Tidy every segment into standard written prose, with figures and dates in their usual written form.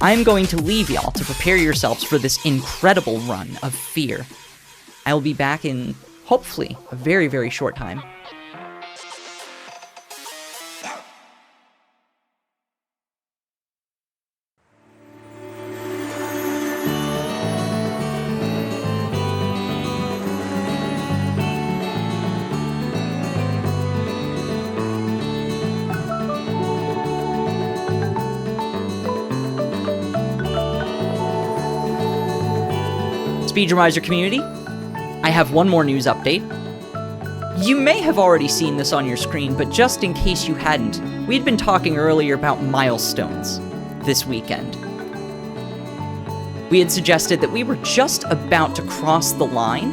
I'm going to leave y'all to prepare yourselves for this incredible run of F.E.A.R. I will be back in, hopefully, a very, very short time. Speedromizer community, I have one more news update. You may have already seen this on your screen, but just in case you hadn't, we had been talking earlier about milestones this weekend. We had suggested that we were just about to cross the line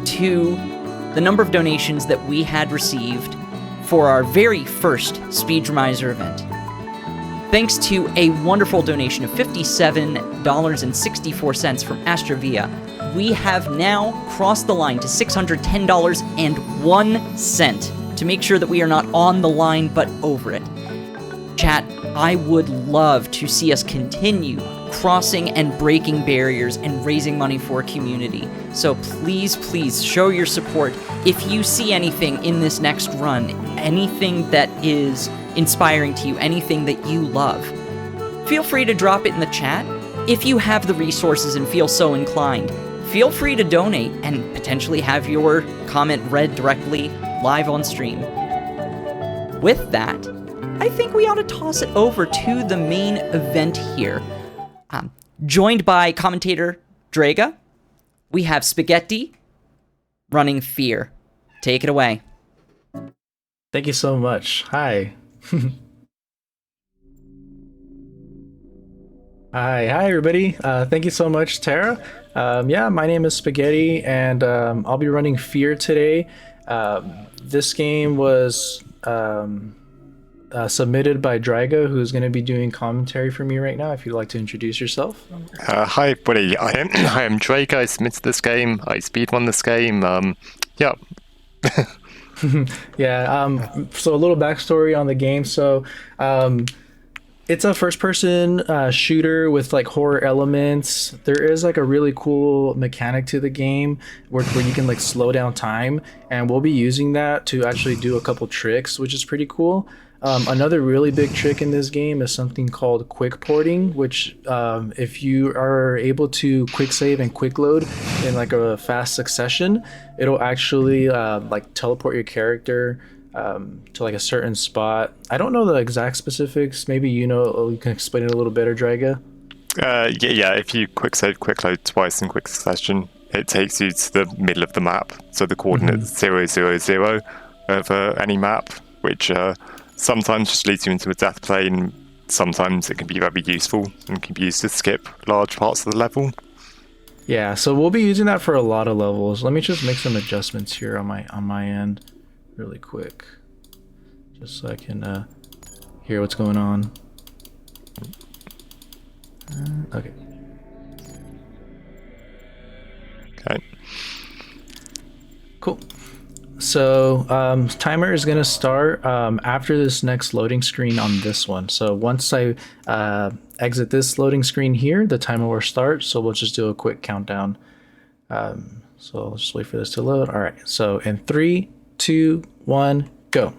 to the number of donations that we had received for our very first Speedromizer event. Thanks to a wonderful donation of $57.64 from F.E.A.R, we have now crossed the line to $610.01 to make sure that we are not on the line but over it. Chat, I would love to see us continue crossing and breaking barriers and raising money for community. So please, please show your support. If you see anything in this next run, anything that is inspiring to you, anything that you love, feel free to drop it in the chat. If you have the resources and feel so inclined, feel free to donate and potentially have your comment read directly live on stream. With that, I think we ought to toss it over to the main event here. Joined by commentator Draga, we have Spagettd running F.E.A.R. Take it away. Thank you so much. Hi. Hi everybody. Thank you so much, Tara. Yeah, my name is Spagettd, and I'll be running F.E.A.R. today. This game was submitted by Draga, who's going to be doing commentary for me right now. If you'd like to introduce yourself. Hi everybody, I am Draga. I submitted this game. I speedrun this game. Yeah. Yeah, so a little backstory on the game. So it's a first-person shooter with like horror elements. There is like a really cool mechanic to the game where you can like slow down time, and we'll be using that to actually do a couple tricks, which is pretty cool. Another really big trick in this game is something called quick porting, which if you are able to quick save and quick load in like a fast succession, it'll actually like teleport your character to like a certain spot. I don't know the exact specifics. Maybe you can explain it a little better, Draga. Yeah. If you quick save, quick load twice in quick succession, it takes you to the middle of the map. So the coordinates 000 of any map, which sometimes just leads you into a death plane. Sometimes it can be very useful and can be used to skip large parts of the level. Yeah, so we'll be using that for a lot of levels. Let me just make some adjustments here on my end really quick, just so I can hear what's going on. Okay. Okay. Cool. So timer is going to start after this next loading screen on this one. So once I exit this loading screen here, the timer will start. So we'll just do a quick countdown. So I'll just wait for this to load. All right. So in 3, 2, 1, go.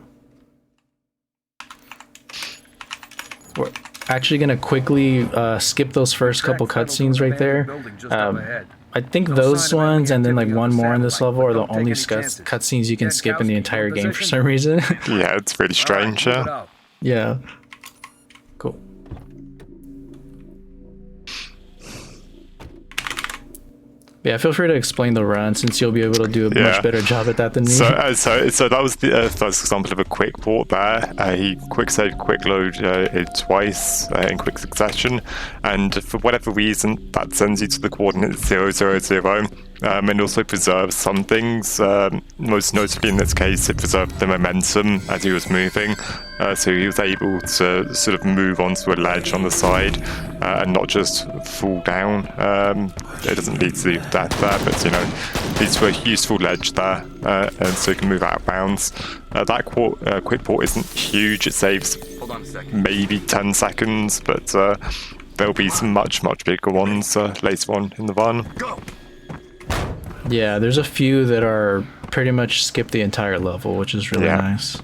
We're actually going to quickly skip those first couple cutscenes right there. I think those ones and then like one more in this level are the only cutscenes you can skip in the entire game for some reason. Yeah, it's really strange. Yeah. Cool. Yeah, feel free to explain the run since you'll be able to do a much better job at that than me. So that was the first example of a quick port there. He quick save, quick load it twice in quick succession, and for whatever reason that sends you to the coordinates 000. And also preserves some things. Most notably in this case, it preserved the momentum as he was moving. So he was able to sort of move onto a ledge on the side and not just fall down. It doesn't lead to death there, but leads to a useful ledge there, and so you can move out of bounds. That quick port isn't huge. It saves maybe 10 seconds, but there'll be some much bigger ones later on in the run. Yeah, there's a few that are pretty much skip the entire level, which is really nice.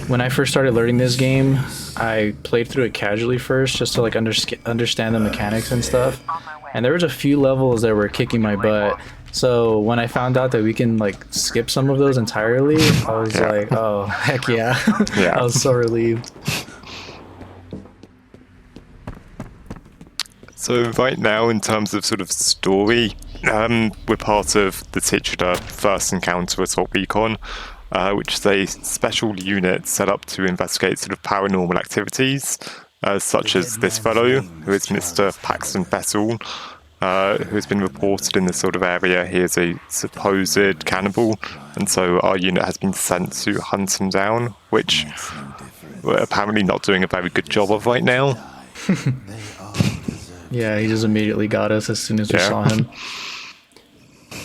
When I first started learning this game, I played through it casually first, just to like understand the mechanics and stuff. And there was a few levels that were kicking my butt. So when I found out that we can like skip some of those entirely, I was like, oh heck yeah. I was so relieved. So right now, in terms of sort of story, we're part of the titular First Encounter Assault Recon, which is a special unit set up to investigate sort of paranormal activities, such as this fellow, who is Mr. Paxton Bessel, who has been reported in this sort of area. He is a supposed cannibal, and so our unit has been sent to hunt him down, which we're apparently not doing a very good job of right now. Yeah, he just immediately got us as soon as we saw him.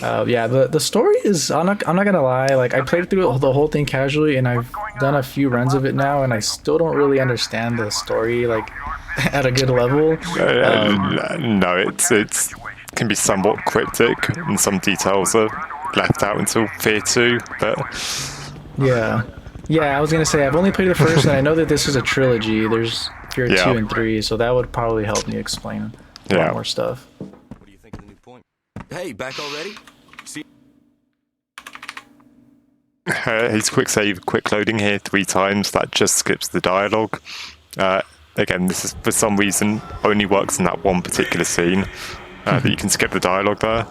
Yeah, the story is, I'm not gonna lie, like I played through the whole thing casually, and I've done a few runs of it now, and I still don't really understand the story like at a good level. No, it's can be somewhat cryptic, and some details are left out until F.E.A.R 2, but yeah, I was gonna say I've only played the first, and I know that this is a trilogy. There's F.E.A.R 2 and 3, so that would probably help me explain a lot more stuff. What do you think of the new point? Hey, back already? See. He's quick save, quick loading here 3 times. That just skips the dialogue. Again, this is for some reason only works in that one particular scene. That you can skip the dialogue there.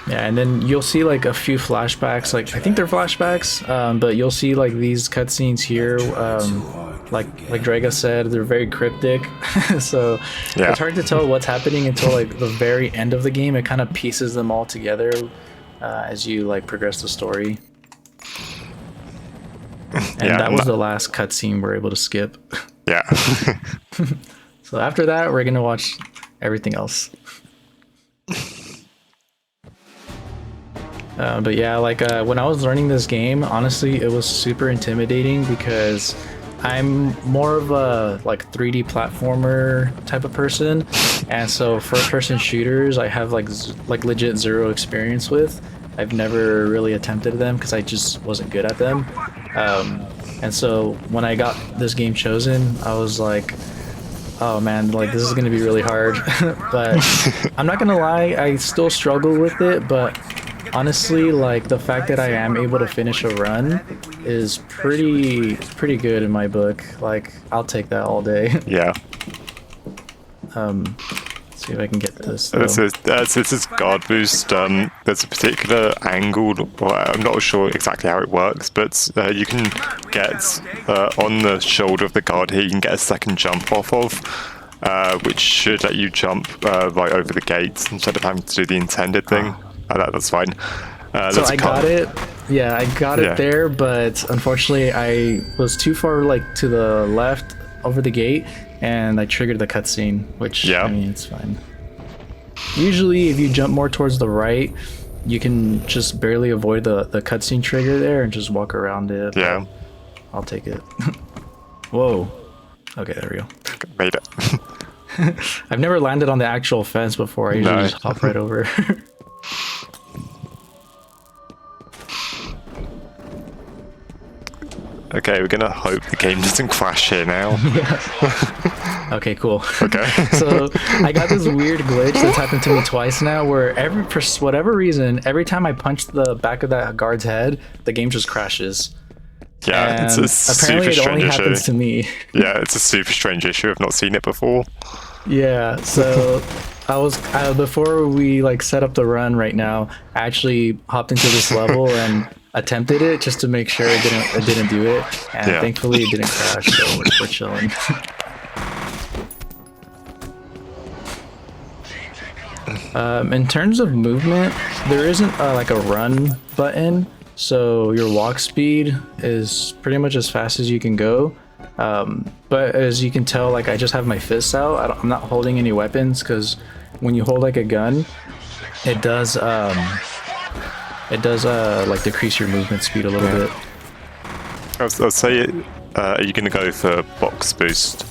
Yeah, and then you'll see like a few flashbacks. Like I think they're flashbacks, but you'll see like these cutscenes here. Like Draga said, they're very cryptic, so it's hard to tell what's happening until like the very end of the game. It kind of pieces them all together as you like progress the story. And that was the last cutscene we're able to skip. Yeah. So after that, we're gonna watch everything else. But yeah, like when I was learning this game, honestly, it was super intimidating because I'm more of a like 3D platformer type of person, and so first-person shooters I have like legit zero experience with. I've never really attempted them because I just wasn't good at them. And so when I got this game chosen, I was like, oh man, like this is gonna be really hard. But I'm not gonna lie, I still struggle with it, but honestly, like the fact that I am able to finish a run is pretty good in my book. Like I'll take that all day. Yeah. Let's see if I can get this. This is guard boost. There's a particular angle, or I'm not sure exactly how it works, but you can get on the shoulder of the guard here. You can get a second jump off of, which should let you jump right over the gates instead of having to do the intended thing. That's fine. So I got it. Yeah, I got it there, but unfortunately I was too far like to the left over the gate, and I triggered the cutscene, which I mean it's fine. Usually if you jump more towards the right, you can just barely avoid the cutscene trigger there and just walk around it. Yeah. I'll take it. Whoa. Okay, there we go. Made it. I've never landed on the actual fence before. I usually just hop right over. Okay, we're gonna hope the game doesn't crash here now. Okay, cool. Okay. So I got this weird glitch that's happened to me twice now, where for whatever reason, every time I punch the back of that guard's head, the game just crashes. Yeah, and it's a apparently super it only strange happens issue. to me. Yeah, it's a super strange issue. I've not seen it before. Yeah, so I was before we like set up the run right now, I actually hopped into this level and attempted it just to make sure it didn't do it, and thankfully it didn't crash, so we're chilling. In terms of movement, there isn't like a run button, so your walk speed is pretty much as fast as you can go. But as you can tell, like I just have my fists out. I'm not holding any weapons, because when you hold like a gun, it does like decrease your movement speed a little bit. I'll say, are you going to go for box boost?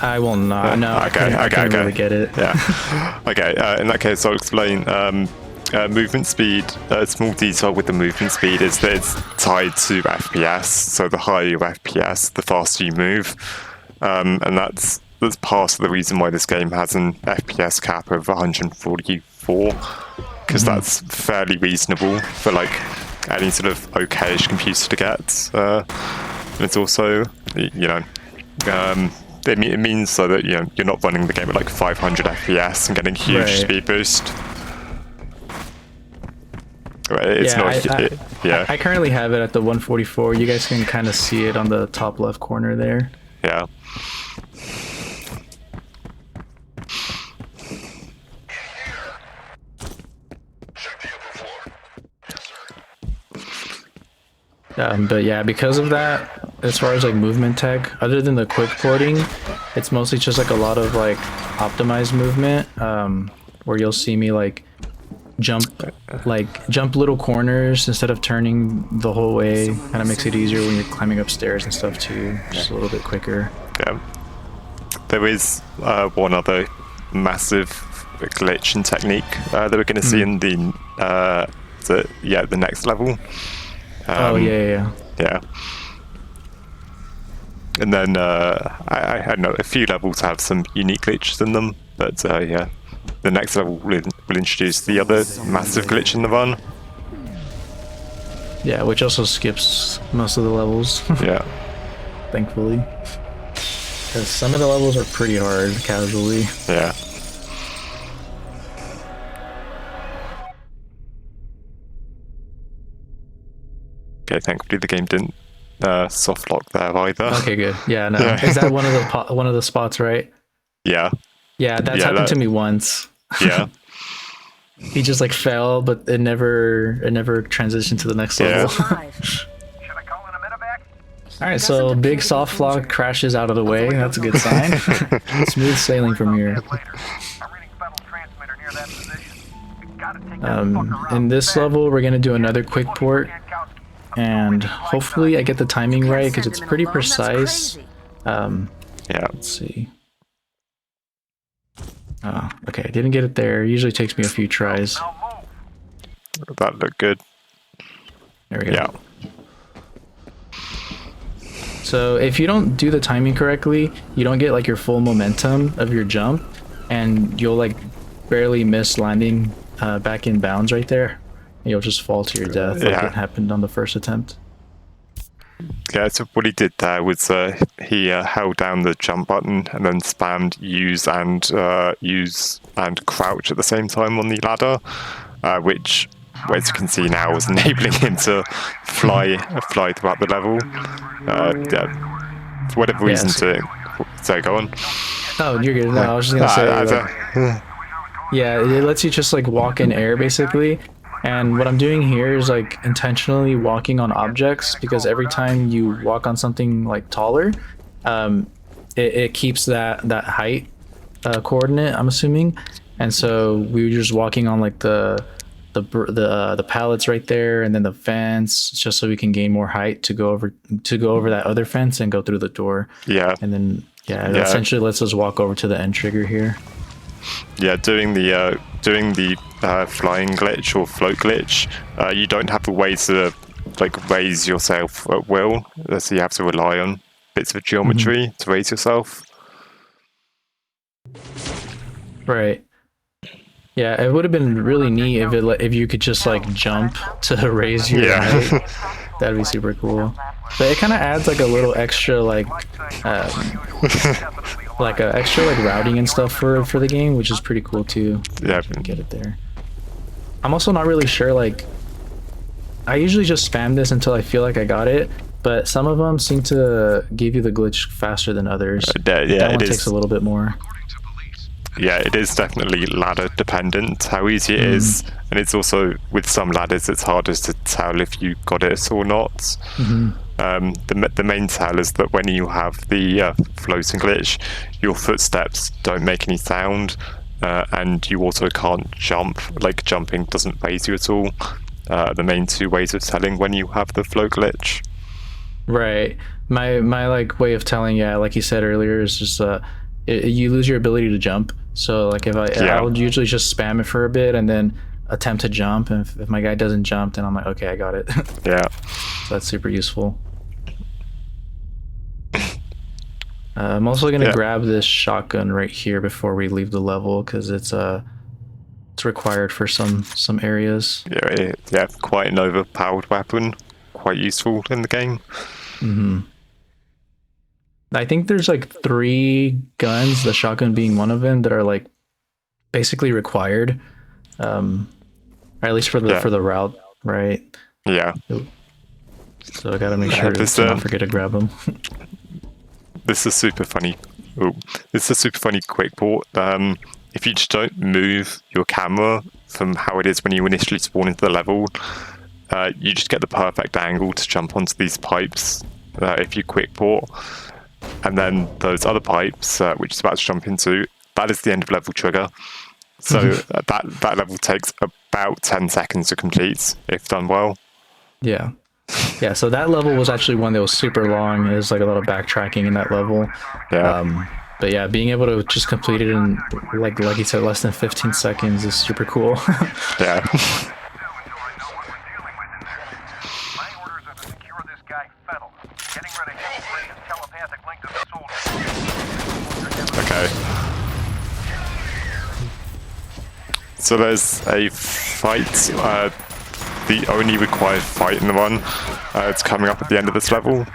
I will not. No, I couldn't really get it. Yeah. Okay. In that case, I'll explain. Movement speed. A small detail with the movement speed is that it's tied to FPS. So the higher your FPS, the faster you move, and that's part of the reason why this game has an FPS cap of 144, because that's fairly reasonable for like any sort of okayish computer to get. And it's also, it means so that you're not running the game at like 500 FPS and getting huge speed boost. It's I currently have it at the 144. You guys can kind of see it on the top left corner there. Yeah. But yeah, because of that, as far as like movement tech, other than the quick porting, it's mostly just like a lot of like optimized movement, where you'll see me like jump little corners instead of turning the whole way. Kind of makes it easier when you're climbing upstairs and stuff too, just a little bit quicker. Yeah. There is one other massive glitch and technique that we're going to see in the next level. Yeah. And then I know a few levels have some unique glitches in them, but the next level will introduce the other massive glitch in the run. Yeah, which also skips most of the levels. Yeah. Thankfully. Because some of the levels are pretty hard casually. Yeah. Okay, thankfully the game didn't soft lock there either. Okay, good. Yeah, no. Is that one of the spots, right? Yeah. Yeah, that's happened to me once. Yeah. He just like fell, but it never transitioned to the next level. All right, so big soft lock crashes out of the way. That's a good sign. Smooth sailing from here. In this level, we're gonna do another quick port, and hopefully I get the timing right because it's pretty precise. Let's see. Okay, I didn't get it there. It usually takes me a few tries. That looked good. There we go. Yeah. So if you don't do the timing correctly, you don't get like your full momentum of your jump, and you'll like barely miss landing back in bounds right there. You'll just fall to your death like it happened on the first attempt. Yeah, so what he did there was he held down the jump button and then spammed use and crouch at the same time on the ladder, which, as you can see now, was enabling him to fly throughout the level. For whatever reason, so go on. Oh, you're good. No, I was just gonna say. Yeah, it lets you just like walk in air basically. And what I'm doing here is like intentionally walking on objects, because every time you walk on something like taller, it keeps that height coordinate, I'm assuming. And so we were just walking on like the pallets right there, and then the fence, just so we can gain more height to go over that other fence and go through the door. Yeah. And then it essentially lets us walk over to the end trigger here. Yeah, doing the flying glitch or float glitch, you don't have a way to like raise yourself at will, so you have to rely on bits of geometry to raise yourself. Right. Yeah, it would have been really neat if you could just like jump to raise your height. That'd be super cool. But it kind of adds like a little extra like extra like routing and stuff for the game, which is pretty cool too. Yeah, get it there. I'm also not really sure, like I usually just spam this until I feel like I got it, but some of them seem to give you the glitch faster than others. That one takes a little bit more. Yeah, it is definitely ladder dependent how easy it is, and it's also with some ladders it's harder to tell if you got it or not. The main tell is that when you have the floating glitch, your footsteps don't make any sound, and you also can't jump. Like jumping doesn't phase you at all. The main two ways of telling when you have the float glitch. Right. My like way of telling, yeah, like you said earlier, is just you lose your ability to jump. So like if I'll usually just spam it for a bit and then attempt to jump, and if my guy doesn't jump, then I'm like, okay, I got it. Yeah. So that's super useful. I'm also gonna grab this shotgun right here before we leave the level, because it's required for some areas. Yeah, quite an overpowered weapon, quite useful in the game. I think there's like 3 guns, the shotgun being one of them, that are like basically required, or at least for the route, right? Yeah. So I gotta make sure to not forget to grab them. This is super funny. This is a super funny quick port. If you just don't move your camera from how it is when you initially spawn into the level, you just get the perfect angle to jump onto these pipes if you quick port. And then those other pipes, which is about to jump into, that is the end of level trigger. So that level takes about 10 seconds to complete, if done well. Yeah. Yeah, so that level was actually one that was super long. There's like a lot of backtracking in that level. Yeah. But yeah, being able to just complete it in, like you said, less than 15 seconds is super cool. Yeah. Okay. So there's a fight, the only required fight in the run. It's coming up at the end of this level.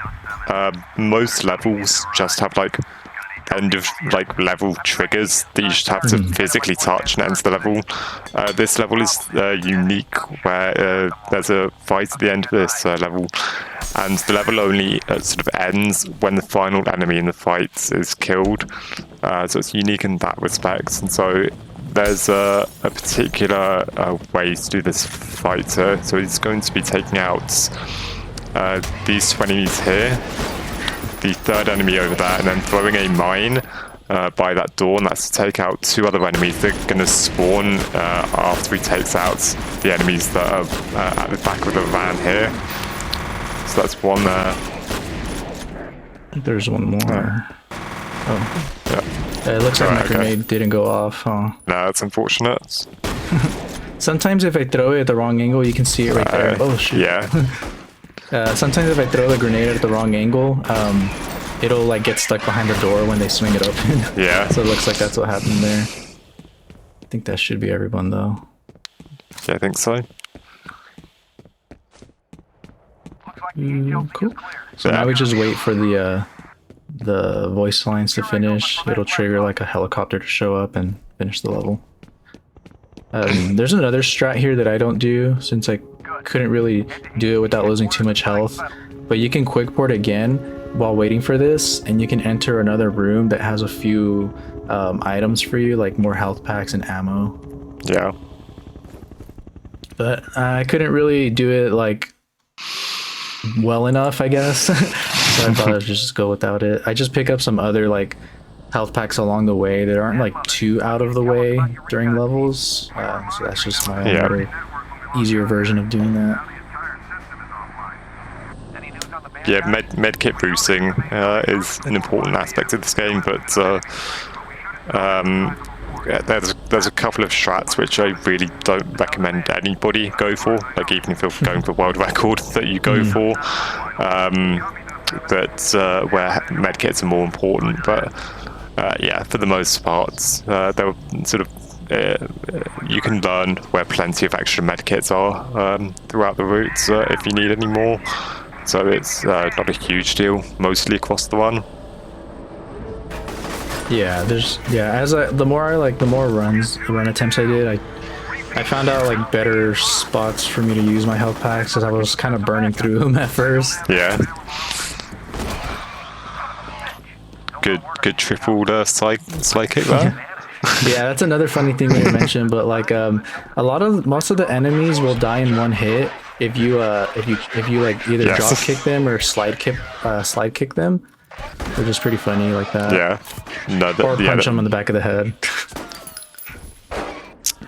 Most levels just have like end of like level triggers that you just have to physically touch and enter the level. This level is unique, where there's a fight at the end of this level, and the level only sort of ends when the final enemy in the fight is killed. So it's unique in that respect, and so there's a particular way to do this fight. So he's going to be taking out these 2 enemies here, the 3rd enemy over there, and then throwing a mine by that door, and that's to take out 2 other enemies that are going to spawn after he takes out the enemies that are at the back of the van here. So that's one there. I think there's one more. Oh. Yeah. It looks like my grenade didn't go off, huh? No, that's unfortunate. Sometimes if I throw it at the wrong angle, you can see it right there. Oh, shit. Yeah. Sometimes if I throw the grenade at the wrong angle, it'll like get stuck behind the door when they swing it open. Yeah. So it looks like that's what happened there. I think that should be everyone, though. Yeah, I think so. Cool. So now we just wait for the voice lines to finish. It'll trigger like a helicopter to show up and finish the level. There's another strat here that I don't do, since I couldn't really do it without losing too much health. But you can quick port again while waiting for this, and you can enter another room that has a few items for you, like more health packs and ammo. Yeah. But I couldn't really do it like well enough, I guess. So I thought I'd just go without it. I just pick up some other like health packs along the way that aren't like too out of the way during levels. So that's just my own easier version of doing that. Yeah, medkit boosting is an important aspect of this game, but there's a couple of strats which I really don't recommend anybody go for. Like even if you're going for world record, that you go for. But where medkits are more important. But yeah, for the most part, they're sort of you can learn where plenty of extra medkits are throughout the routes if you need any more. So it's not a huge deal, mostly across the run. Yeah, the more run attempts I did, I found out like better spots for me to use my health packs, because I was kind of burning through them at first. Yeah. Good tripled slide kick there. Yeah, that's another funny thing that you mentioned. But like most of the enemies will die in one hit if you like either drop kick them or slide kick them, which is pretty funny like that. Yeah. Or punch them in the back of the head.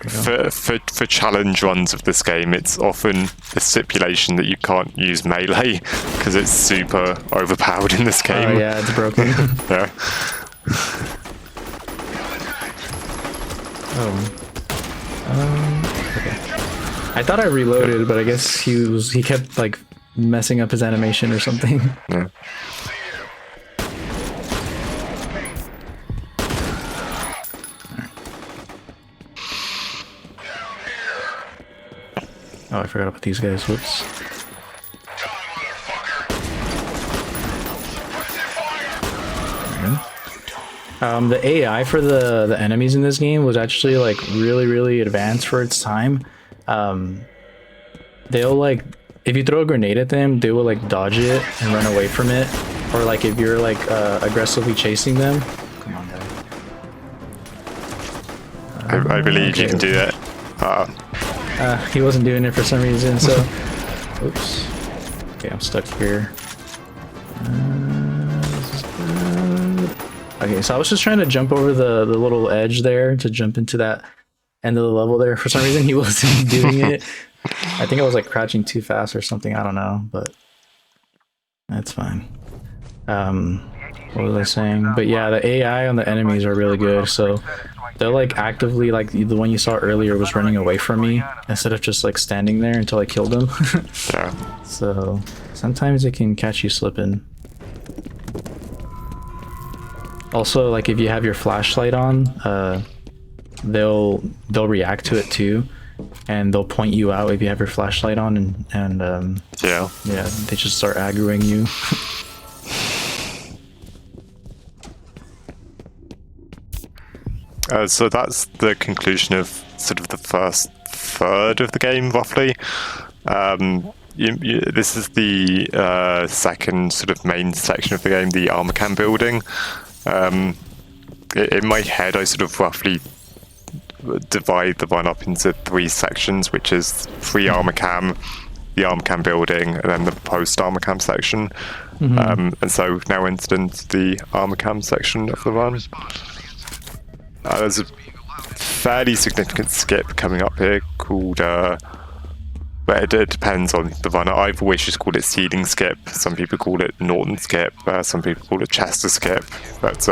For challenge runs of this game, it's often a stipulation that you can't use melee because it's super overpowered in this game. Oh yeah, it's broken. Yeah. Okay. I thought I reloaded, but I guess he kept like messing up his animation or something. Yeah. Oh, I forgot about these guys. Whoops. The AI for the enemies in this game was actually like really advanced for its time. They'll like, if you throw a grenade at them, they will like dodge it and run away from it. Or like if you're like aggressively chasing them. Come on, guy. I believe you can do that. He wasn't doing it for some reason, so... Oops. Okay, I'm stuck here. Okay, so I was just trying to jump over the little edge there to jump into that end of the level there. For some reason, he wasn't doing it. I think I was like crouching too fast or something. I don't know, but that's fine. What was I saying? But yeah, the AI on the enemies are really good. So they're like actively, like the one you saw earlier was running away from me instead of just like standing there until I killed him. Yeah. So sometimes it can catch you slipping. Also, like if you have your flashlight on, they'll react to it too, and they'll point you out if you have your flashlight on, and Yeah. they just start aggroing you. So that's the conclusion of sort of the first third of the game, roughly. This is the second sort of main section of the game, the armor cam building. In my head, I sort of roughly divide the run up into three sections, which is pre-armor cam, the armor cam building, and then the post-armor cam section. And so we've now entered into the armor cam section of the run. There's a fairly significant skip coming up here called, but it depends on the runner. I've always just called it seeding skip. Some people call it Norton skip. Some people call it Chester skip. But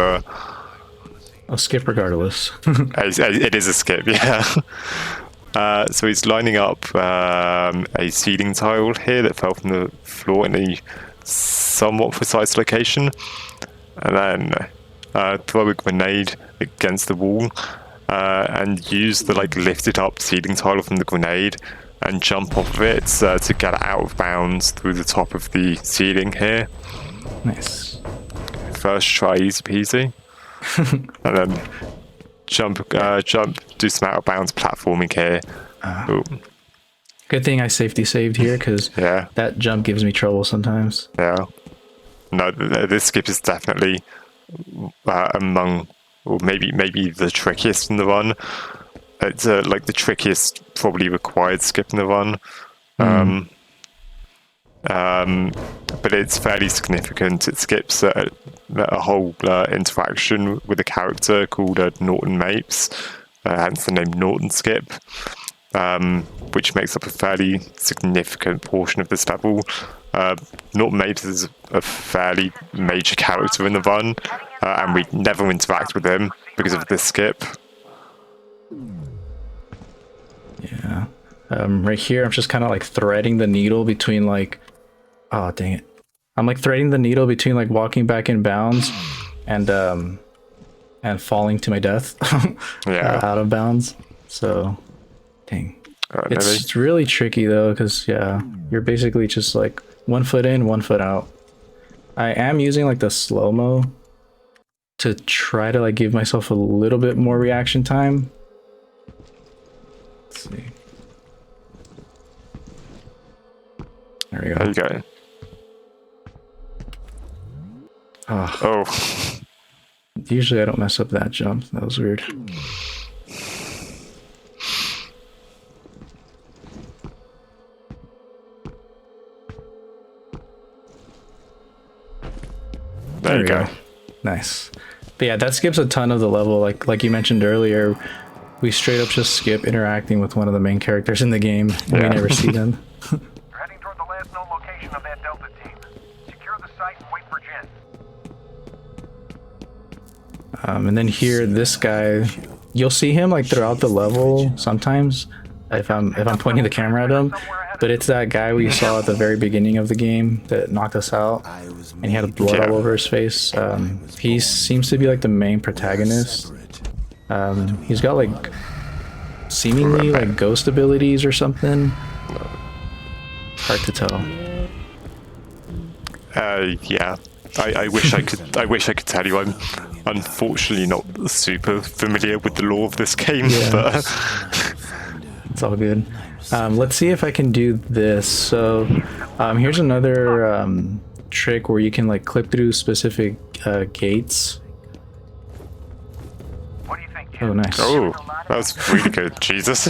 I'll skip regardless. it is a skip, yeah. So he's lining up a seeding tile here that fell from the floor in a somewhat precise location, and then throw a grenade against the wall and use the like lifted up seeding tile from the grenade and jump off of it to get it out of bounds through the top of the ceiling here. Nice. First try, easy peasy. And then jump, do some out of bounds platforming here. Ooh. Good thing I safety saved here, because that jump gives me trouble sometimes. Yeah. No, this skip is definitely among, or maybe the trickiest in the run. It's like the trickiest probably required skip in the run. But it's fairly significant. It skips a whole interaction with a character called Norton Mapes, hence the name Norton Skip, which makes up a fairly significant portion of this level. Norton Mapes is a fairly major character in the run, and we never interact with him because of this skip. Yeah. Right here, I'm just kind of like threading the needle between like, oh dang it, I'm like threading the needle between like walking back in bounds and falling to my death. Out of bounds. So dang, it's really tricky though, because you're basically just like 1 foot in, 1 foot out. I am using like the slow-mo to try to like give myself a little bit more reaction time. Let's see. There we go. There you go. Oh. Usually I don't mess up that jump. That was weird. There you go. Nice. But yeah, that skips a ton of the level. Like you mentioned earlier, we straight up just skip interacting with one of the main characters in the game. And we Yeah. never see them. You're heading toward the last known location of that Delta team. Secure the site and wait for Jen. And then here, this guy, you'll see him like throughout the level sometimes if I'm pointing the camera at him. But it's that guy we saw at the very beginning of the game that knocked us out, and he had blood all over his face. He seems to be like the main protagonist. He's got like seemingly like ghost abilities or something. Hard to tell. Yeah. I wish I could. I wish I could tell you. I'm unfortunately not super familiar with the lore of this game, Yeah. but It's all good. Let's see if I can do this. So here's another trick where you can like clip through specific gates. What do you think, Jen? Oh, nice. oh, that was really good. Jesus.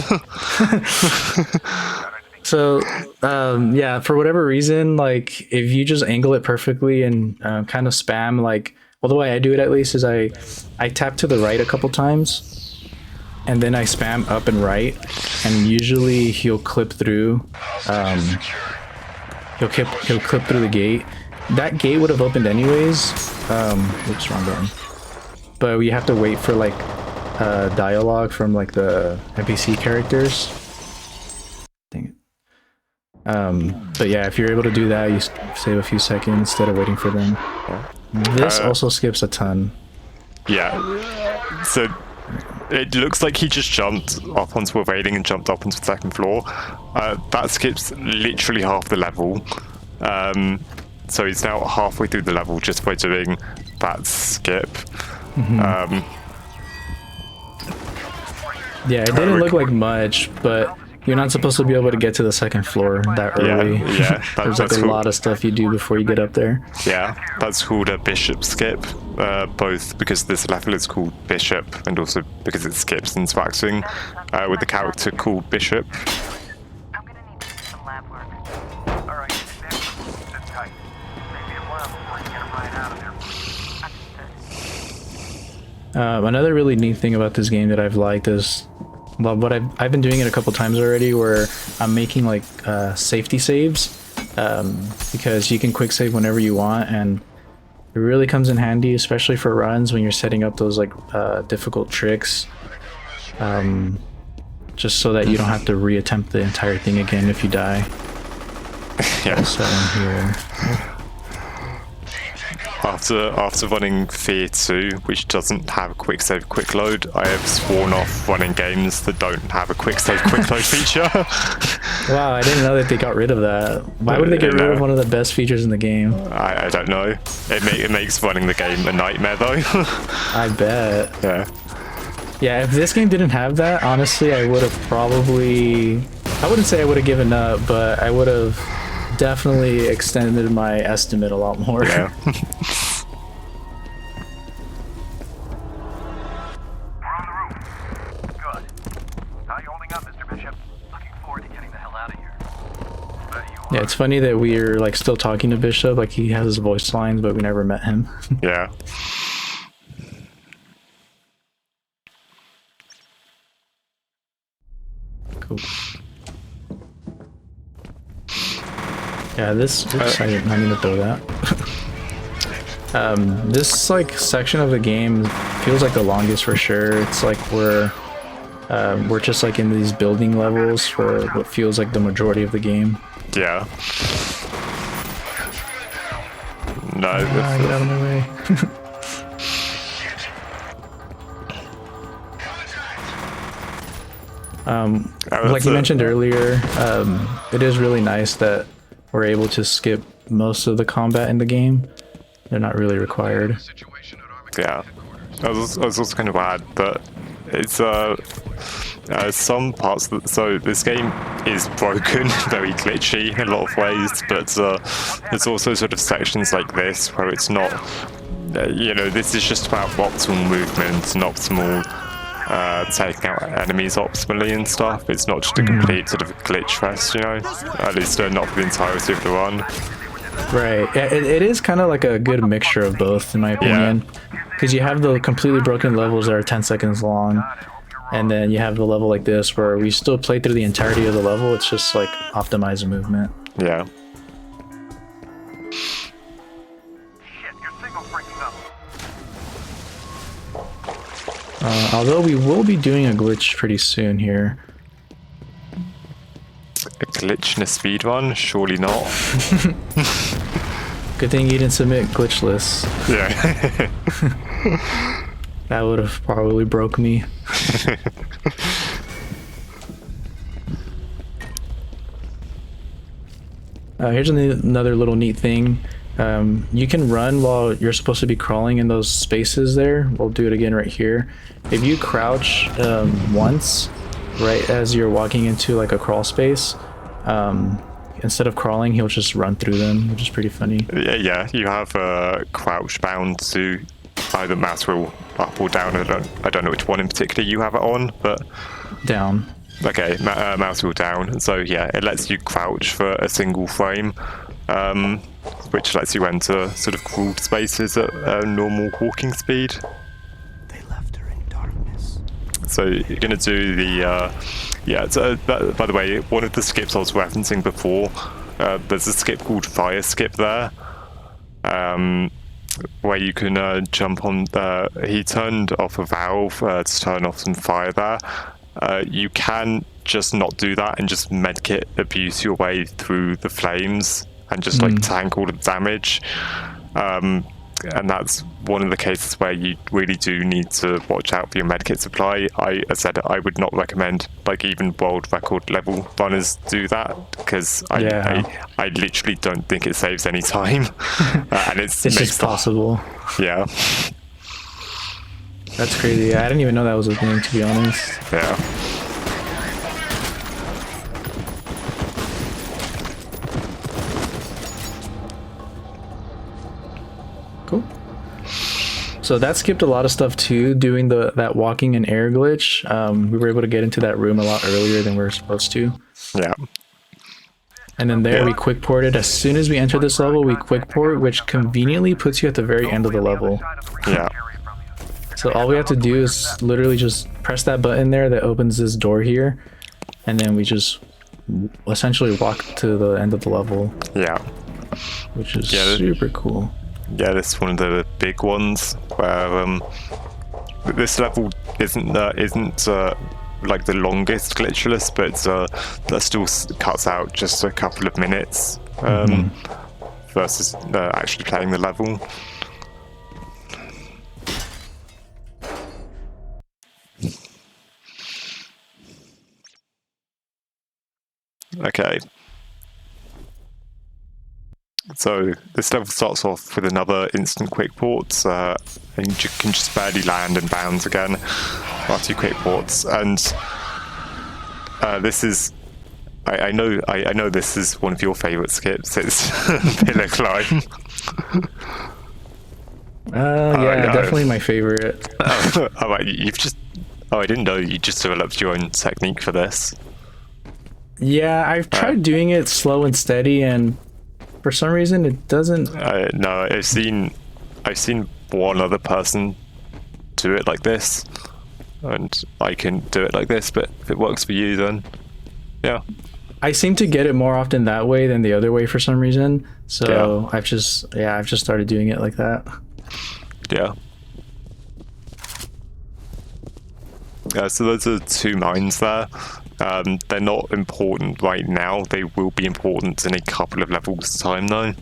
So yeah, for whatever reason, like if you just angle it perfectly and kind of spam, like, well, the way I do it at least is I tap to the right a couple times, and then I spam up and right, and usually he'll clip through. He'll clip through the gate. That gate would have opened anyways. Oops, wrong button. But we have to wait for like dialogue from like the NPC characters. Dang it. But yeah, if you're able to do that, you save a few seconds instead of waiting for them. This also skips a ton. Yeah. So it looks like he just jumped up onto a railing and jumped up onto the second floor. That skips literally half the level. So he's now halfway through the level just by doing that skip. Yeah, it didn't look like much, but you're not supposed to be able to get to the second floor that early. Yeah, There's like a lot of stuff you do before you get up there. Yeah, that's called a bishop skip, both because this level is called bishop and also because it skips interacting with the character called bishop. I'm gonna need to do some lab work. All right, sit tight. Maybe a while before you get a ride out of there. Another really neat thing about this game that I've liked is, well, what I've been doing it a couple times already, where I'm making like safety saves, because you can quick save whenever you want, and it really comes in handy, especially for runs when you're setting up those like difficult tricks, just so that you don't have to reattempt the entire thing again if you die. Yeah. So here. After running F.E.A.R 2, which doesn't have a quick save quick load, I have sworn off running games that don't have a quick save quick load feature. Wow, I didn't know that they got rid of that. Why would they get rid of one of the best features in the game? I don't know. It makes running the game a nightmare though. I bet. Yeah. Yeah, if this game didn't have that, honestly, I would have probably... I wouldn't say I would have given up, but I would have definitely extended my estimate a lot more. Yeah. We're on the roof. Good. How you holding up, Mr. Bishop? Looking forward to getting the hell out of here. Bet you Yeah, are. it's funny that we're like still talking to Bishop, like he has his voice lines, but we never met him. Yeah. Cool. Yeah, this. Oops, I didn't mean to throw that. This like section of the game feels like the longest for sure. It's like we're just like in these building levels for what feels like the majority of the game. Yeah. No. Get out of my way. Like you mentioned earlier, it is really nice that we're able to skip most of the combat in the game. They're not really required. Yeah. I was also kind of glad that it's some parts that, so this game is broken, very glitchy in a lot of ways, but there's also sort of sections like this where it's not, this is just about optimal movement and optimal taking out enemies optimally and stuff. It's not just a complete sort of glitch fest, at least not for the entirety of the run. Right. It is kind of like a good mixture of both, in my opinion. Because you have the completely broken levels that are 10 seconds long, And then you have a level like this where we still play through the entirety of the level. It's just like optimize the movement. Yeah. Shit, your signal's breaking up. Although we will be doing a glitch pretty soon here. A glitch in a speedrun? Surely not. Good thing you didn't submit glitch lists. Yeah. That would have probably broke me. Here's another little neat thing. You can run while you're supposed to be crawling in those spaces there. We'll do it again right here. If you crouch once, right as you're walking into like a crawl space, instead of crawling, he'll just run through them, which is pretty funny. Yeah, you have crouch bound to either mouse wheel up or down. I don't know which one in particular you have it on, but Down. okay, mouse wheel down. So yeah, it lets you crouch for a single frame, which lets you enter sort of crawled spaces at normal walking speed. They left her in darkness. So you're going to do the yeah. So, by the way, one of the skips I was referencing before, there's a skip called Fire Skip there, where you can jump on. He turned off a valve to turn off some fire there. You can just not do that and just medkit abuse your way through the flames and just like tank all the damage. And that's one of the cases where you really do need to watch out for your medkit supply. I said I would not recommend like even world record level runners do that because I literally don't think it saves any time. And it's just possible. Yeah. That's crazy. I didn't even know that was a thing, to be honest. Yeah. Cool. So that skipped a lot of stuff too, doing that walking and air glitch. We were able to get into that room a lot earlier than we were supposed to. Yeah. And then there we quick ported. As soon as we enter this level, we quick port, which conveniently puts you at the very end of the level. Yeah. So all we have to do is literally just press that button there that opens this door here, and then we just essentially walk to the end of the level. Yeah. Which is super cool. Yeah, this is one of the big ones where this level isn't like the longest glitchless, but that still cuts out just a couple of minutes versus actually playing the level. Okay. So this level starts off with another instant quick ports, and you can just barely land and bounce again after you quick ports. And this is, I know this is one of your favourite skips. It's Pillar Climb. Yeah, definitely my favorite. Oh, right, I didn't know you just developed your own technique for this. Yeah, I've tried doing it slow and steady, and for some reason it doesn't. No, I've seen one other person do it like this, and I can do it like this. But if it works for you, then yeah. I seem to get it more often that way than the other way for some reason. So Yeah. I've just started doing it like that. Yeah. So those are 2 mines there. They're not important right now. They will be important in a couple of levels' time, though.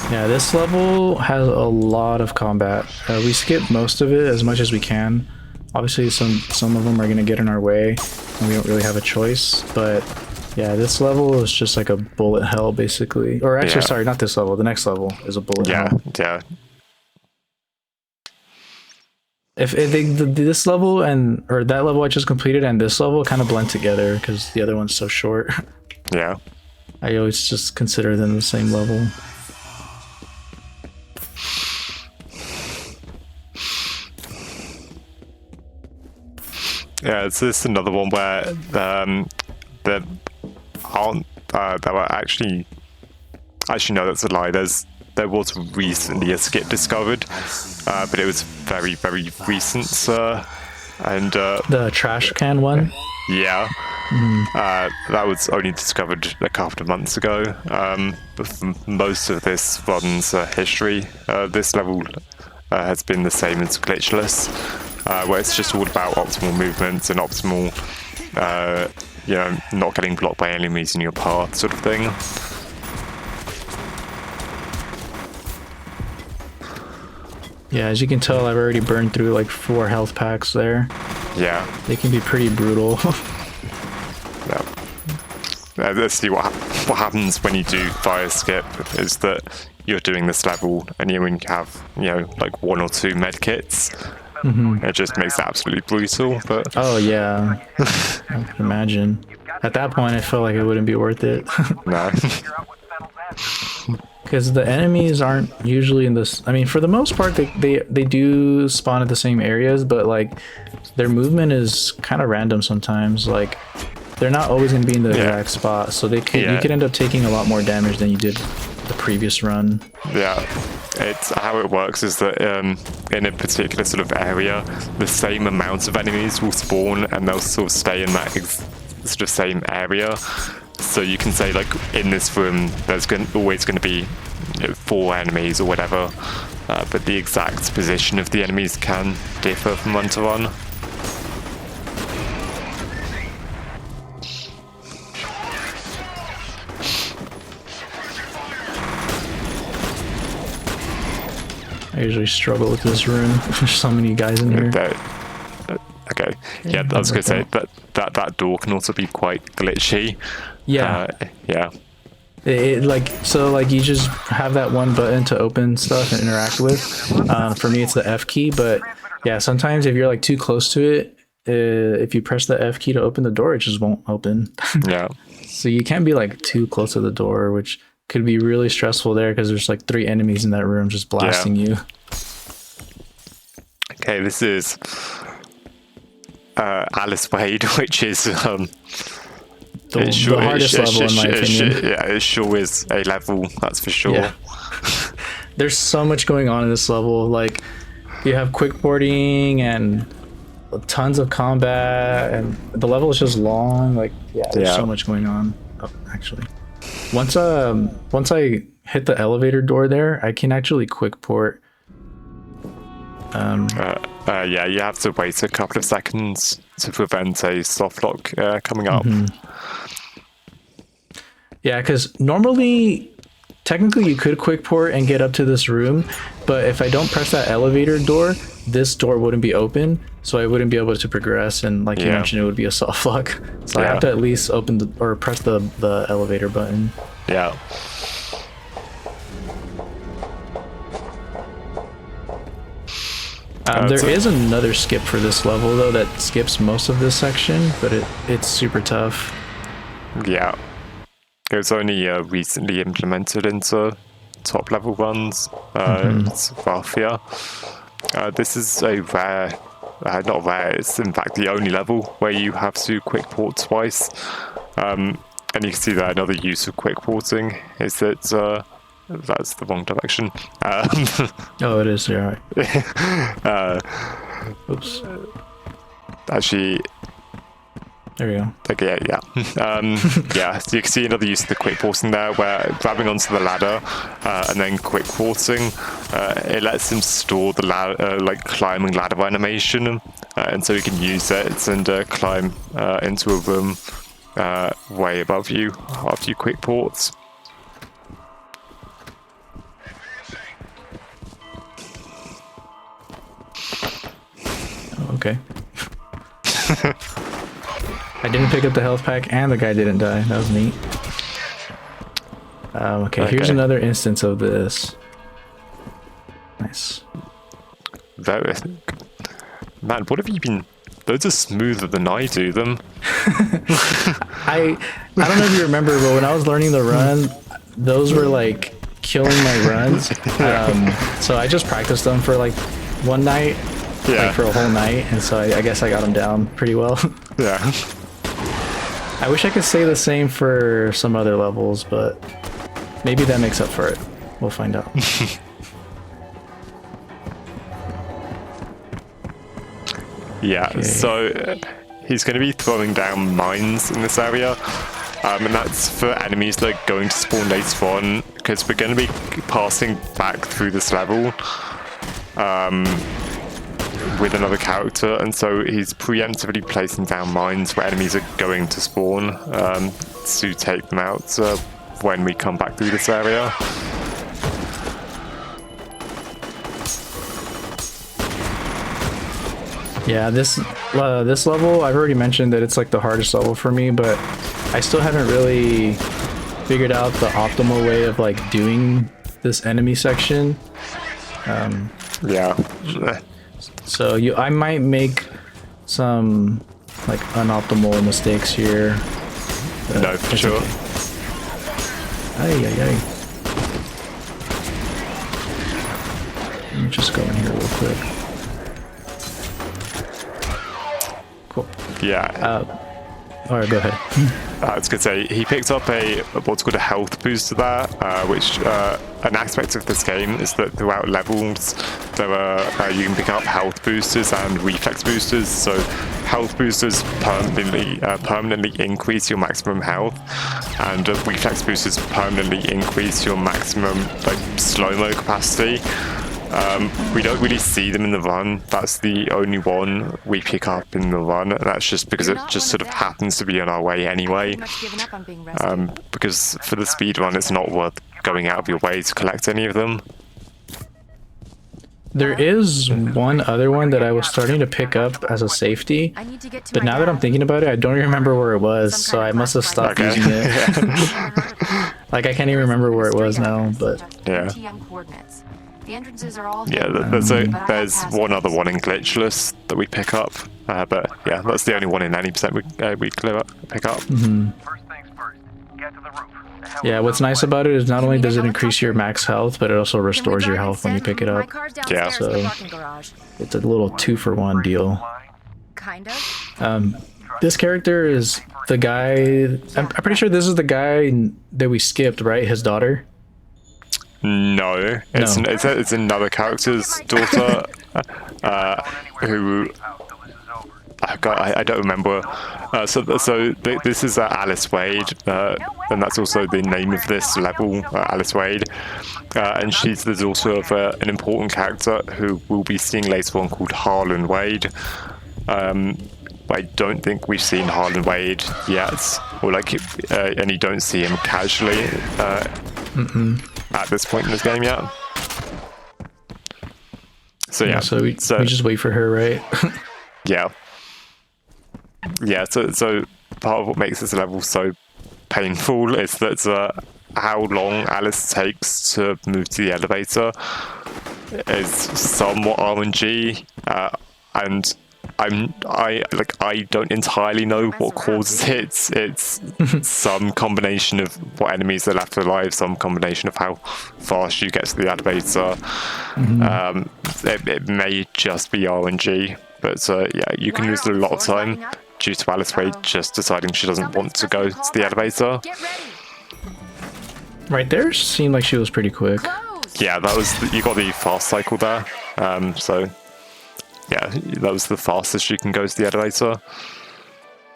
Yeah, this level has a lot of combat. We skip most of it as much as we can. Obviously, some of them are gonna get in our way, and we don't really have a choice. But yeah, this level is just like a bullet hell, basically. Or actually, sorry, not this level. The next level is a bullet hell. Yeah. If this level or that level I just completed and this level kind of blend together because the other one's so short. Yeah. I always just consider them the same level. Yeah, it's this another one where there are actually no, that's a lie. There's there was recently a skip discovered, but it was very, very recent, and The trash can one. yeah, that was only discovered a couple of months ago. But for most of this run's history, this level has been the same as glitchless, where it's just all about optimal movements and optimal, not getting blocked by enemies in your path, sort of thing. Yeah, as you can tell, I've already burned through like 4 health packs there. Yeah. They can be pretty brutal. Yeah. Let's see what happens when you do fire skip is that you're doing this level and you have, like 1 or 2 med kits. It just makes it absolutely brutal. But Oh yeah, I can imagine. At that point, I felt like it wouldn't be worth it. no. Figure out what settles in. Because the enemies aren't usually in this. I mean, for the most part, they do spawn at the same areas, but like their movement is kind of random sometimes. Like they're not always going to be in the exact spot, so you could end up taking a lot more damage than you did the previous run. Yeah. It's how it works is that in a particular sort of area, the same amount of enemies will spawn and they'll sort of stay in that sort of same area. So you can say, like, in this room, there's always going to be 4 enemies or whatever, but the exact position of the enemies can differ from one to one. I usually struggle with this room. There's so many guys in here. Okay, yeah, I was going to say that door can also be quite glitchy. Yeah. Yeah. It like you just have that one button to open stuff and interact with. For me, it's the F key, but yeah, sometimes if you're like too close to it, if you press the F key to open the door, it just won't open. Yeah. So you can't be like too close to the door, which could be really stressful there because there's like 3 enemies in that room just blasting you. Okay, this is Alice Wade, which is The hardest level in my opinion. Yeah, it sure is a level, that's for sure. Yeah. There's so much going on in this level. Like you have quickboarding and tons of combat, and the level is just long. Like there's so much going on. Oh, actually, once I hit the elevator door there, I can actually quick port. Yeah, you have to wait a couple of seconds to prevent a soft lock coming up. Yeah, because normally, technically you could quick port and get up to this room, but if I don't press that elevator door, this door wouldn't be open, so I wouldn't be able to progress, and like you mentioned, it would be a soft lock. So I have to at least open or press the elevator button. Yeah. There is another skip for this level though that skips most of this section, but it's super tough. Yeah. It was only recently implemented into top level runs. It's F.E.A.R. This is a rare, not rare, it's in fact the only level where you have to quick port twice. And you can see that another use of quick porting is that that's the wrong direction. Oh, it is, yeah. Oops. Actually, there we go. Okay, yeah. So you can see another use of the quick porting there, where grabbing onto the ladder and then quick porting, it lets him store the ladder, like climbing ladder animation, and so you can use it and climb into a room way above you after you quick ports. Okay. I didn't pick up the health pack and the guy didn't die. That was neat. Okay, here's another instance of this. Nice. Man, what have you been... Those are smoother than I do them. I don't know if you remember, but when I was learning the run, those were like killing my runs. So I just practiced them for like one night. Like for a whole night, and so I guess I got them down pretty well. Yeah. I wish I could say the same for some other levels, but maybe that makes up for it. We'll find out. Yeah, Okay. so he's going to be throwing down mines in this area, and that's for enemies that are going to spawn later on, because we're going to be passing back through this level with another character, and so he's preemptively placing down mines where enemies are going to spawn to take them out when we come back through this area. Yeah, this level, I've already mentioned that it's like the hardest level for me, but I still haven't really figured out the optimal way of like doing this enemy section. Yeah. So I might make some like unoptimal mistakes here. No, for sure. Okay. Ay, ay, ay. Let me just go in here real quick. Cool. Yeah. Alright, go ahead. I was going to say, he picked up what's called a health booster there, which an aspect of this game is that throughout levels there are you can pick up health boosters and reflex boosters. So health boosters permanently increase your maximum health, and reflex boosters permanently increase your maximum like slow-mo capacity. We don't really see them in the run. That's the only one we pick up in the run, and that's just because it just sort of happens to be on our way anyway. Because for the speed run, it's not worth going out of your way to collect any of them. There is one other one that I was starting to pick up as a safety, but now that I'm thinking about it, I don't remember where it was, so I must have stopped using it. Like, I can't even remember where it was now, but... Yeah. The entrances are all Yeah, there's one other one in Glitchless that we pick up, but yeah, that's the only one in 90% we pick up. Mm-hmm. First things first, get to the roof. The Yeah, what's nice about it is not only does it increase your max health, but it also restores your health when you pick it up. Yeah. So it's a little 2-for-1 deal. Kind of. This character is the guy... I'm pretty sure this is the guy that we skipped, right? His daughter? No, it's another character's daughter who I don't remember. So this is Alice Wade, and that's also the name of this level, Alice Wade, and she's the daughter of an important character who we'll be seeing later on called Harlan Wade. I don't think we've seen Harlan Wade yet, or and you don't see him casually. At this point in this game yet. So yeah, so we just wait for her, right? Yeah. So part of what makes this level so painful is that how long Alice takes to move to the elevator is somewhat RNG, and I don't entirely know what causes it. It's some combination of what enemies are left alive, some combination of how fast you get to the elevator. It may just be RNG, but yeah, you can lose a lot of time due to Alice Wade just deciding she doesn't want to go to the elevator. Right there seemed like she was pretty quick. Yeah, you got the fast cycle there. So yeah, that was the fastest you can go to the elevator.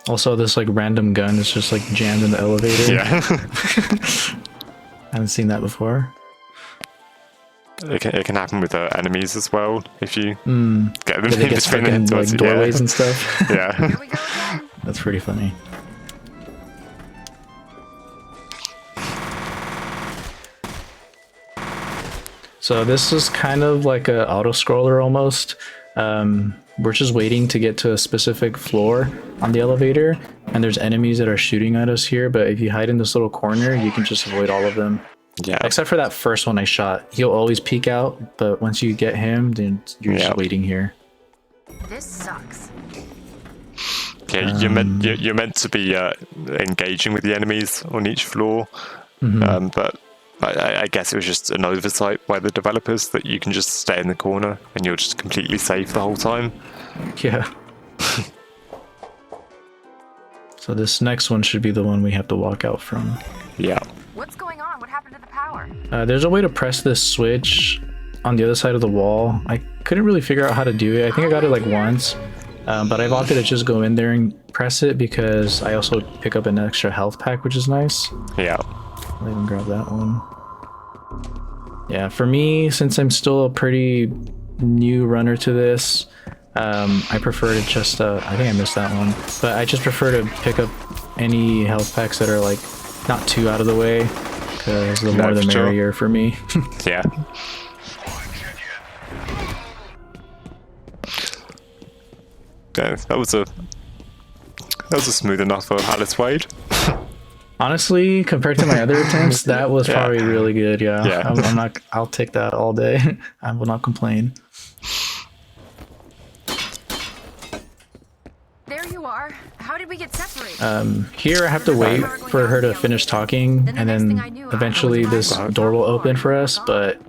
Also, this like random gun is just like jammed in the elevator. Yeah. I haven't seen that before. It can happen with enemies as well if you get them They get stuck in like doorways and stuff. Yeah. That's pretty funny. So this is kind of like a auto scroller almost. We're just waiting to get to a specific floor on the elevator, and there's enemies that are shooting at us here, but if you hide in this little corner, you can just avoid all of them. Yeah. Except for that first one I shot. He'll always peek out, but once you get him, then you're just waiting here. This sucks. Yeah, you're meant to be engaging with the enemies on each floor, but I guess it was just an oversight by the developers that you can just stay in the corner and you're just completely safe the whole time. Yeah. So this next one should be the one we have to walk out from. Yeah. What's going on? What happened to the power? There's a way to press this switch on the other side of the wall. I couldn't really figure out how to do it. I think I got it like once, but I've opted to just go in there and press it because I also pick up an extra health pack, which is nice. Yeah. I'll even grab that one. Yeah, for me, since I'm still a pretty new runner to this, I prefer to just, I think I missed that one, but I just prefer to pick up any health packs that are like not too out of the way, because the more the merrier for me. Yeah. Yeah, that was a smooth enough for Alice Wade. Honestly, compared to my other attempts, that was probably really good. Yeah. I'll take that all day. I will not complain. There you are. How did we get separated? Here I have to wait for her to finish talking, and then eventually this door will open for us, but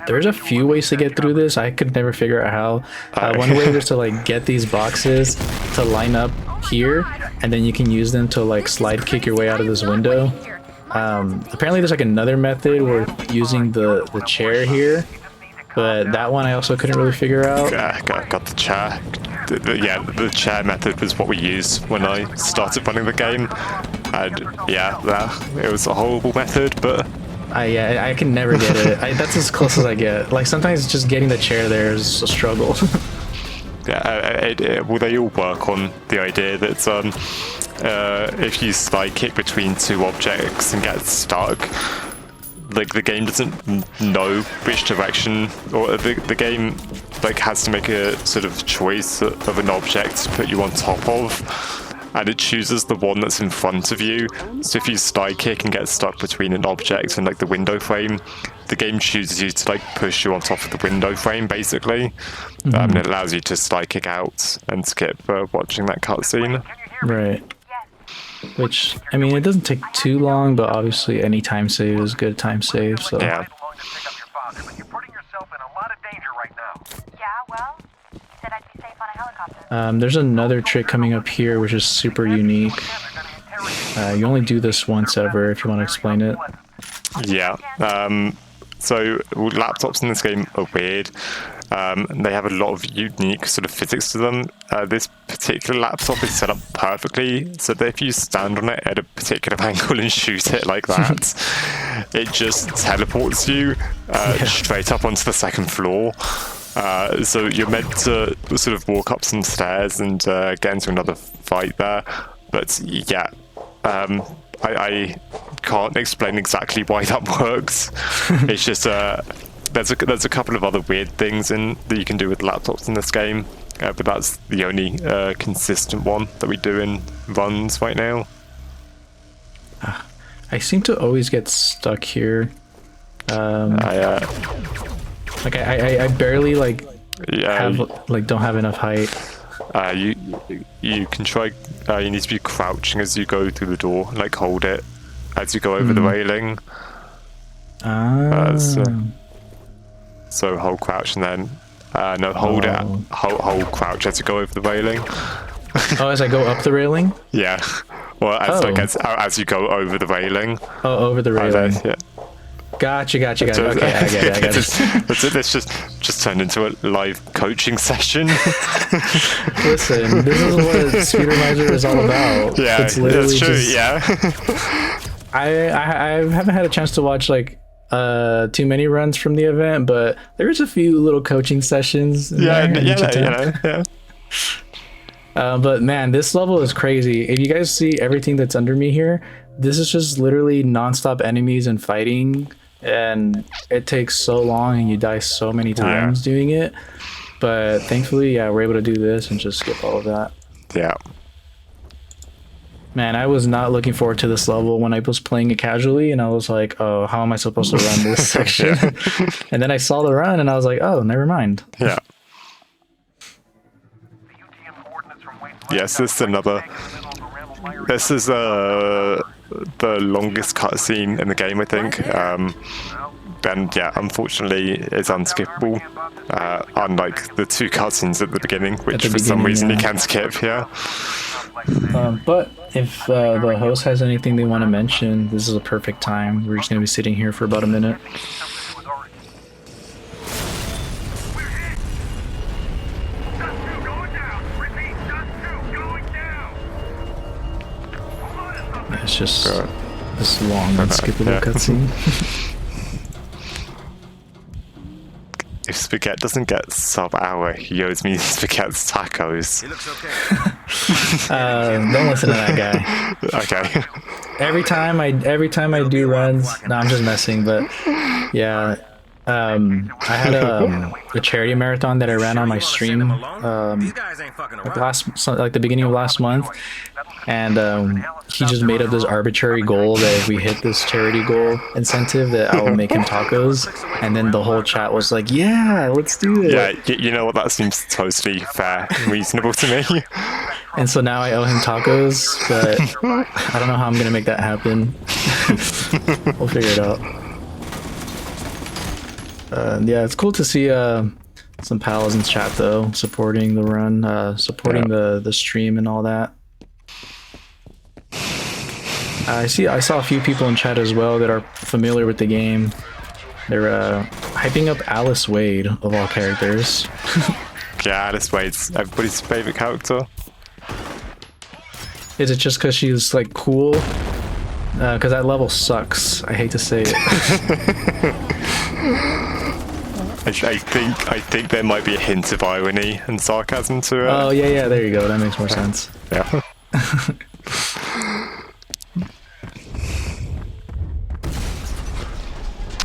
there's a few ways to get through this. I could never figure out how. One way was to like get these boxes to line up here, and then you can use them to like slide kick your way out of this window. Apparently there's like another method where using the chair here, but that one I also couldn't really figure out. Yeah, got the chair. The chair method was what we used when I started running the game, and it was a horrible method, but I can never get it. That's as close as I get. Like sometimes just getting the chair there is a struggle. Well, they all work on the idea that if you slide kick between two objects and get stuck, like the game doesn't know which direction, or the game like has to make a sort of choice of an object to put you on top of, and it chooses the one that's in front of you. So if you slide kick and get stuck between an object and like the window frame, the game chooses you to like push you on top of the window frame basically. And it allows you to slide kick out and skip watching that cutscene. Right. Which, I mean, it doesn't take too long, but obviously any time save is good time save, so. Yeah. You're putting yourself in a lot of danger right now. Yeah, well, you said I'd be safe on a helicopter. There's another trick coming up here, which is super unique. You only do this once ever, if you want to explain it. Yeah. So laptops in this game are weird. They have a lot of unique sort of physics to them. This particular laptop is set up perfectly so that if you stand on it at a particular angle and shoot it like that, it just teleports you straight up onto the second floor. So you're meant to sort of walk up some stairs and get into another fight there. But yeah, I can't explain exactly why that works. It's just there's a couple of other weird things that you can do with laptops in this game, but that's the only consistent one that we do in runs right now. I seem to always get stuck here. I barely don't have enough height. You can try. You need to be crouching as you go through the door, like hold it as you go over the railing. So hold crouch and then hold it. Hold crouch as you go over the railing. Oh, as I go up the railing? Yeah. Well, as you go over the railing. Oh, over the railing. Yeah. Gotcha. Okay, I get it. This just turned into a live coaching session. Listen, this is what Speedromizer is all about. Yeah, it's literally that's true. I haven't had a chance to watch like too many runs from the event, but there's a few little coaching sessions. But man, this level is crazy. If you guys see everything that's under me here, this is just literally non-stop enemies and fighting, and it takes so long and you die so many times doing it. But thankfully, we're able to do this and just skip all of that. Yeah. Man, I was not looking forward to this level when I was playing it casually, and I was like, oh, how am I supposed to run this section? And then I saw the run and I was like, oh, never mind. Yeah. Yes, this is the longest cutscene in the game, I think. And yeah, unfortunately, it's unskippable. Unlike the two cutscenes at the beginning, which for some reason you can skip. Yeah. But If the host has anything they want to mention, this is a perfect time. We're just going to be sitting here for about a minute. It's just this long, unskippable cutscene. If Spagettd doesn't get sub-hour, he owes me Spagettd's tacos. He looks okay. Don't listen to that guy. Okay. Every time I do runs, no, I'm just messing. But yeah, I had a charity marathon that I ran on my stream These guys ain't fucking around. like the beginning of last month, and he just made up this arbitrary goal that if we hit this charity goal incentive that I will make him tacos, and then the whole chat was like, yeah, let's do it. Yeah, you know what, that seems totally fair and reasonable to me. And so now I owe him tacos, but I don't know how I'm gonna make that happen. We'll figure it out. Yeah, it's cool to see some pals in chat though, supporting the run, supporting the stream and all that. I saw a few people in chat as well that are familiar with the game. They're hyping up Alice Wade of all characters. Yeah, Alice Wade's everybody's favorite character. Is it just because she's like cool? Because that level sucks. I hate to say it. I think there might be a hint of irony and sarcasm to it. Oh yeah, there you go. That makes more sense. Yeah.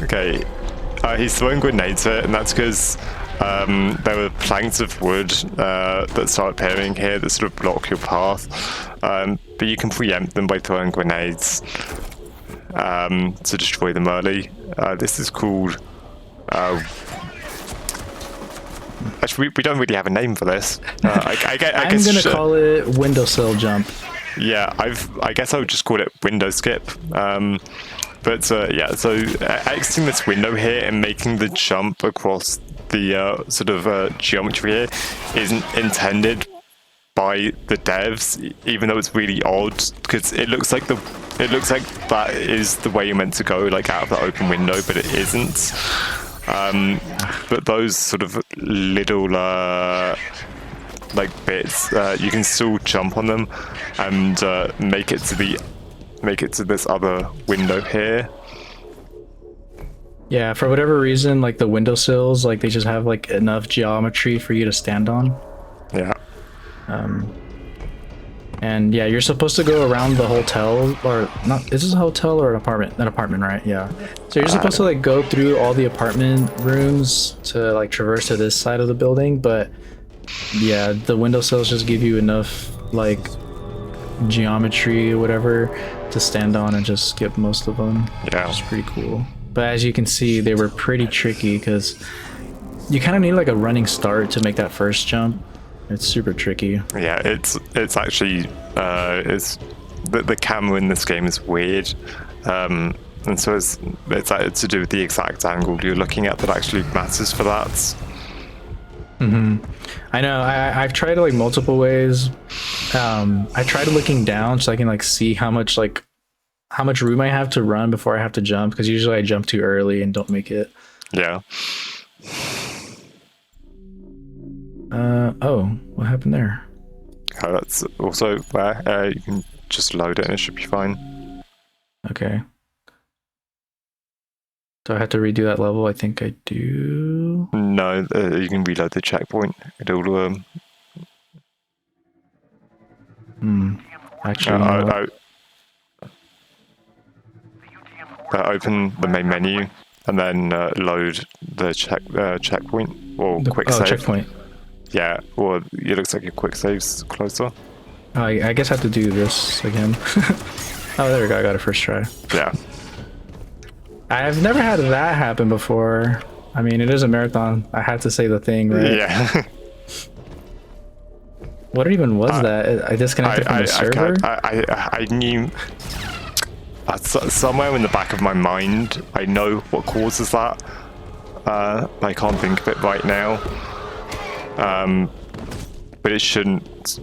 Okay, he's throwing grenades at it, and that's because there were planks of wood that start appearing here that sort of block your path, but you can preempt them by throwing grenades to destroy them early. This is called... actually, we don't really have a name for this. I I'm gonna call it windowsill jump. Yeah, I guess I would just call it window skip. But yeah, so exiting this window here and making the jump across the sort of geometry here isn't intended by the devs, even though it's really odd because it looks like that is the way you're meant to go, like out of the open window, but it isn't. But those sort of little like bits, you can still jump on them and make it to this other window here. Yeah, for whatever reason, like the windowsills, like they just have like enough geometry for you to stand on. Yeah. And yeah, you're supposed to go around the hotel, or not, is this a hotel or an apartment? An apartment, right? Yeah. So you're supposed to like go through all the apartment rooms to like traverse to this side of the building, but yeah, the windowsills just give you enough like geometry or whatever to stand on and just skip most of them. Yeah. Which is pretty cool. But as you can see, they were pretty tricky because you kind of need like a running start to make that first jump. It's super tricky. Yeah, it's actually it's the camera in this game is weird, and so it's to do with the exact angle you're looking at that actually matters for that. Mm-hmm. I know. I've tried it like multiple ways. I tried looking down so I can like see how much room I have to run before I have to jump, because usually I jump too early and don't make it. Yeah. Oh, what happened there? That's also where you can just load it and it should be fine. Okay. Do I have to redo that level? I think I do. No, you can reload the checkpoint. It'll Actually, open the main menu and then load the checkpoint or the quick save. Checkpoint. Yeah, or it looks like your quick save's closer. I guess I have to do this again. Oh, there we go. I got it first try. Yeah. I've never had that happen before. I mean, it is a marathon. I had to say the thing, right? Yeah. What even was that? I disconnected from the server? I knew... somewhere in the back of my mind, I know what causes that. I can't think of it right now. But it shouldn't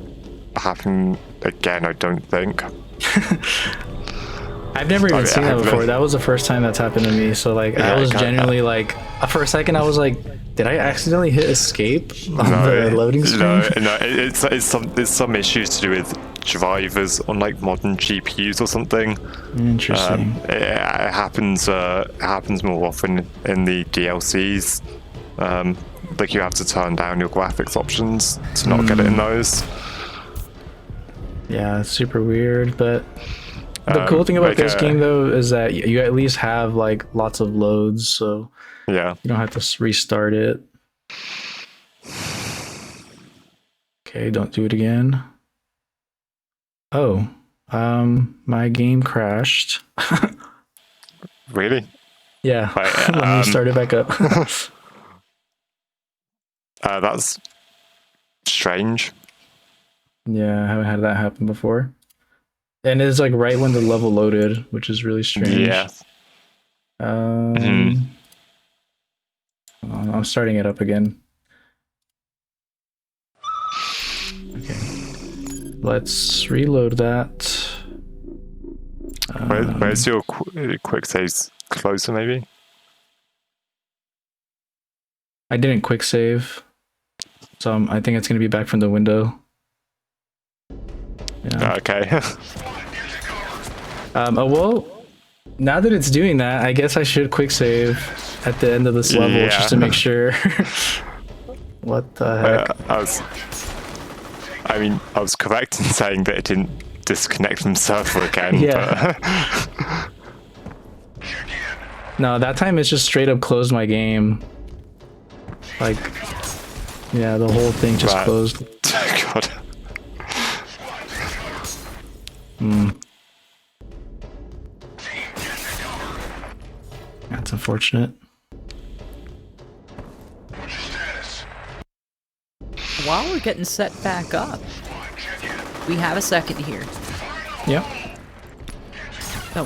happen again, I don't think. I've never even seen that before. That was the first time that's happened to me. So like, Yeah, I was genuinely like, for a second, I was like, did I accidentally hit escape on the loading screen? No, it's some issues to do with drivers on like modern GPUs or something. Interesting. It happens more often in the DLCs. Like you have to turn down your graphics options to not get it in those. Yeah, it's super weird, but the cool thing about this game though is that you at least have like lots of loads, so yeah, you don't have to restart it. Okay, don't do it again. Oh, my game crashed. Really? Yeah, let me start it back up. That's strange. Yeah, I haven't had that happen before. And it's like right when the level loaded, which is really strange. Yeah. I'm starting it up again. Okay. Let's reload that. Where's your quick saves? Closer, maybe? I didn't quick save. So I think it's going to be back from the window. Yeah. Okay. Well, now that it's doing that, I guess I should quick save at the end of this level just to make sure. What the heck? I was correct in saying that it didn't disconnect from server again. Yeah. But... No, that time it just straight up closed my game. Like, yeah, the whole thing just closed. God. That's unfortunate. While we're getting set back up, we have a second here. Yep. So,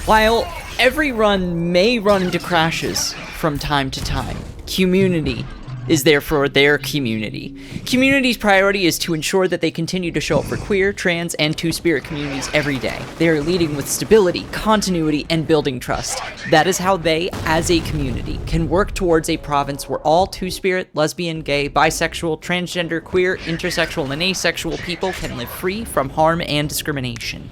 while every run may run into crashes from time to time, QMUNITY is there for their community. QMUNITY's priority is to ensure that they continue to show up for queer, trans, and two-spirit communities every day. They are leading with stability, continuity, and building trust. That is how they, as a community, can work towards a province where all two-spirit, lesbian, gay, bisexual, transgender, queer, intersexual, and asexual people can live free from harm and discrimination.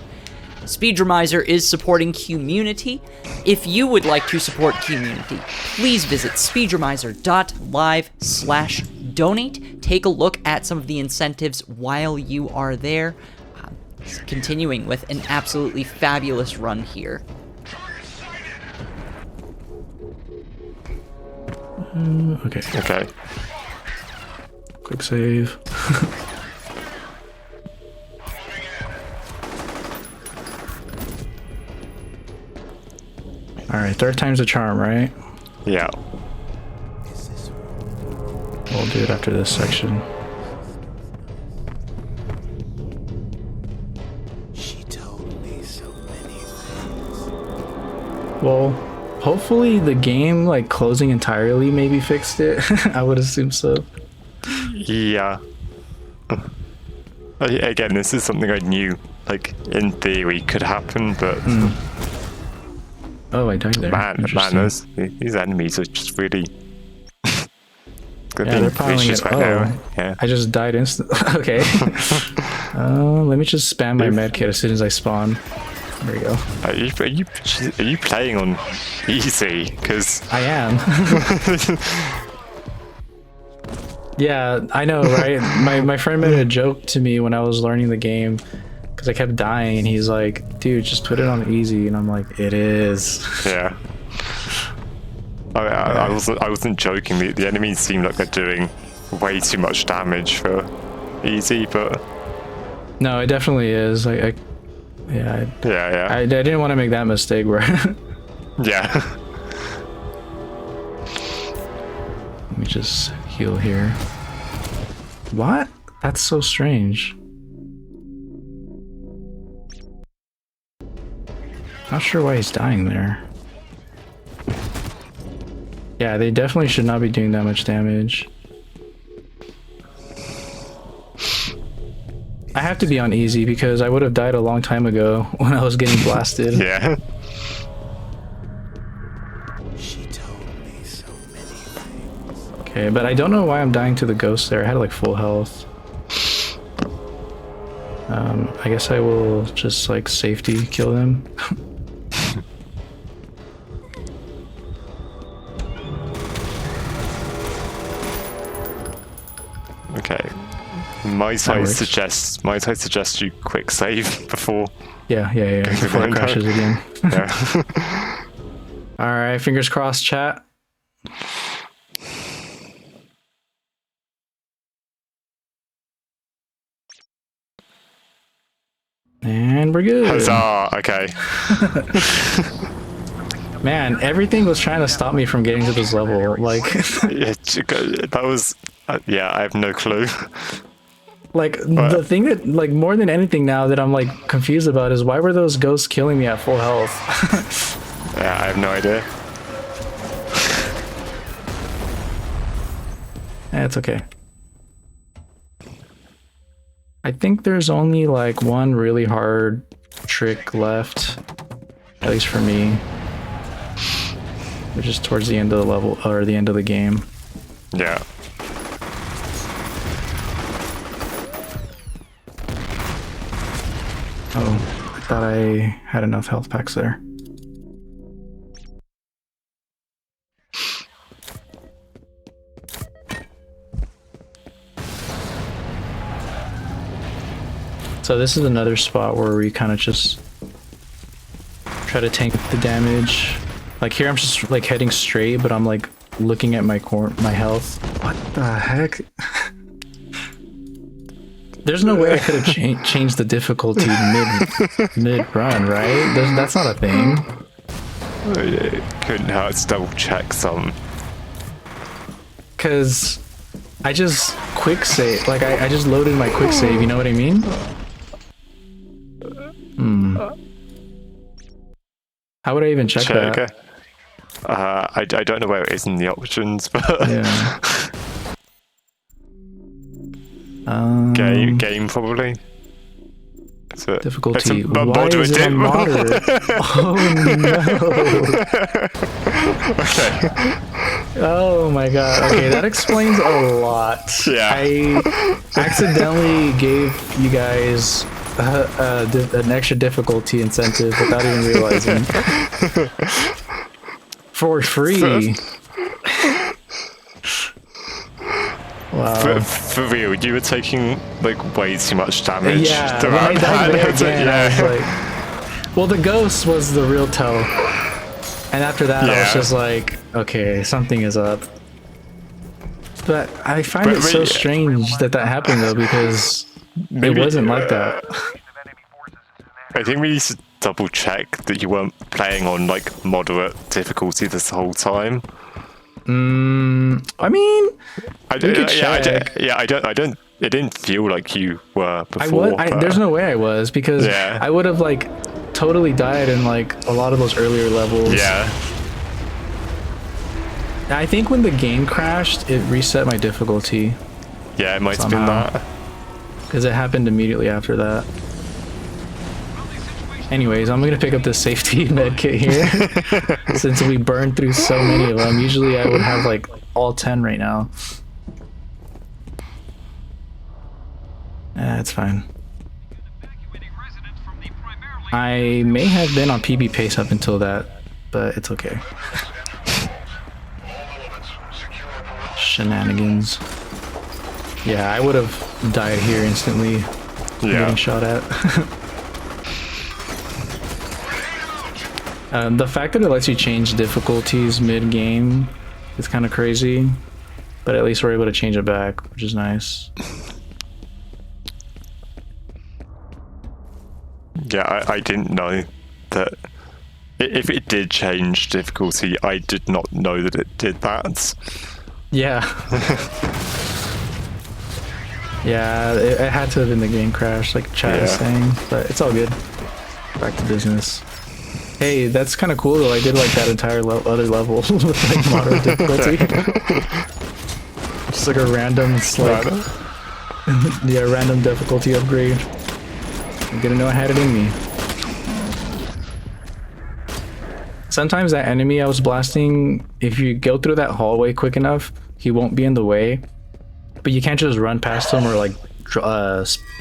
Speedromizer is supporting QMUNITY. If you would like to support QMUNITY, please visit speedromizer.live/donate. Take a look at some of the incentives while you are there. Continuing with an absolutely fabulous run here. Okay. Quick save. Alright, third time's a charm, right? Yeah. We'll do it after this section. She told me so many things. Well, hopefully the game, like, closing entirely maybe fixed it. I would assume so. Yeah. Again, this is something I knew, like, in theory could happen, but... Oh, I died there. Man, these enemies are just really... they're piling it. Yeah. I just died instantly. Okay. Let me just spam my medkit as soon as I spawn. There we go. Are you playing on easy? Because I am. Yeah, I know, right? My friend made a joke to me when I was learning the game because I kept dying, and he's like, "Dude, just put it on easy," and I'm like, "It is." Yeah. I wasn't joking. The enemies seem like they're doing way too much damage for easy, but no, it definitely is. I didn't want to make that mistake where. Yeah. Let me just heal here. What? That's so strange. Not sure why he's dying there. Yeah, they definitely should not be doing that much damage. I have to be on easy because I would have died a long time ago when I was getting blasted. Yeah. She told me so many things. Okay, but I don't know why I'm dying to the ghost there. I had like full health. I guess I will just like safety kill them. Okay. Might I suggest you quick save before. Yeah. Before it crashes again. Yeah. All right, fingers crossed, chat. And we're good. Huzzah! Okay. Man, everything was trying to stop me from getting to this level. Like, Yeah, that was. Yeah, I have no clue. like the thing that, like, more than anything now that I'm like confused about is why were those ghosts killing me at full health? Yeah, I have no idea. It's okay. I think there's only like one really hard trick left, at least for me, which is towards the end of the level or the end of the game. Yeah. Oh, I thought I had enough health packs there. So this is another spot where we kind of just try to tank the damage. Like here I'm just like heading straight, but I'm like looking at my health. What the heck? There's no way I could have changed the difficulty mid run, right? That's not a thing. It couldn't hurt to double check some. Cause I just quick save, like I just loaded my quick save, you know what I mean? How would I even check that? I don't know where it is in the options, but Yeah. game probably. Difficulty. It's Why moderate is it on moderate? Oh no. Okay. Oh my god. Okay, that explains a lot. Yeah. I accidentally gave you guys an extra difficulty incentive without even realizing. For free. Wow. For real, you were taking like way too much damage. Yeah, when I died there again, I was like, well, the ghost was the real tell. And after that, I was just like, okay, something is up. But I find it so strange that happened though, because it wasn't like that. I think we need to double check that you weren't playing on like moderate difficulty this whole time. I mean, I don't. It didn't feel like you were before. There's no way I was, because I would have like totally died in like a lot of those earlier levels. Yeah. I think when the game crashed, it reset my difficulty. Yeah, it might have been that. Because it happened immediately after that. Anyways, I'm gonna pick up this safety med kit here since we burned through so many of them. Usually I would have like all 10 right now. That's fine. I may have been on PB pace up until that, but it's okay. Shenanigans. Yeah, I would have died here instantly. Getting shot at. The fact that it lets you change difficulties mid-game is kind of crazy, but at least we're able to change it back, which is nice. Yeah, I didn't know that. If it did change difficulty, I did not know that it did that. Yeah. Yeah, it had to have been the game crash, like chat is saying, but it's all good. Back to business. Hey, that's kind of cool though. I did like that entire other level with like moderate difficulty. Just like a random, random difficulty upgrade. I'm gonna know I had it in me. Sometimes that enemy I was blasting, if you go through that hallway quick enough, he won't be in the way. But you can't just run past him or like,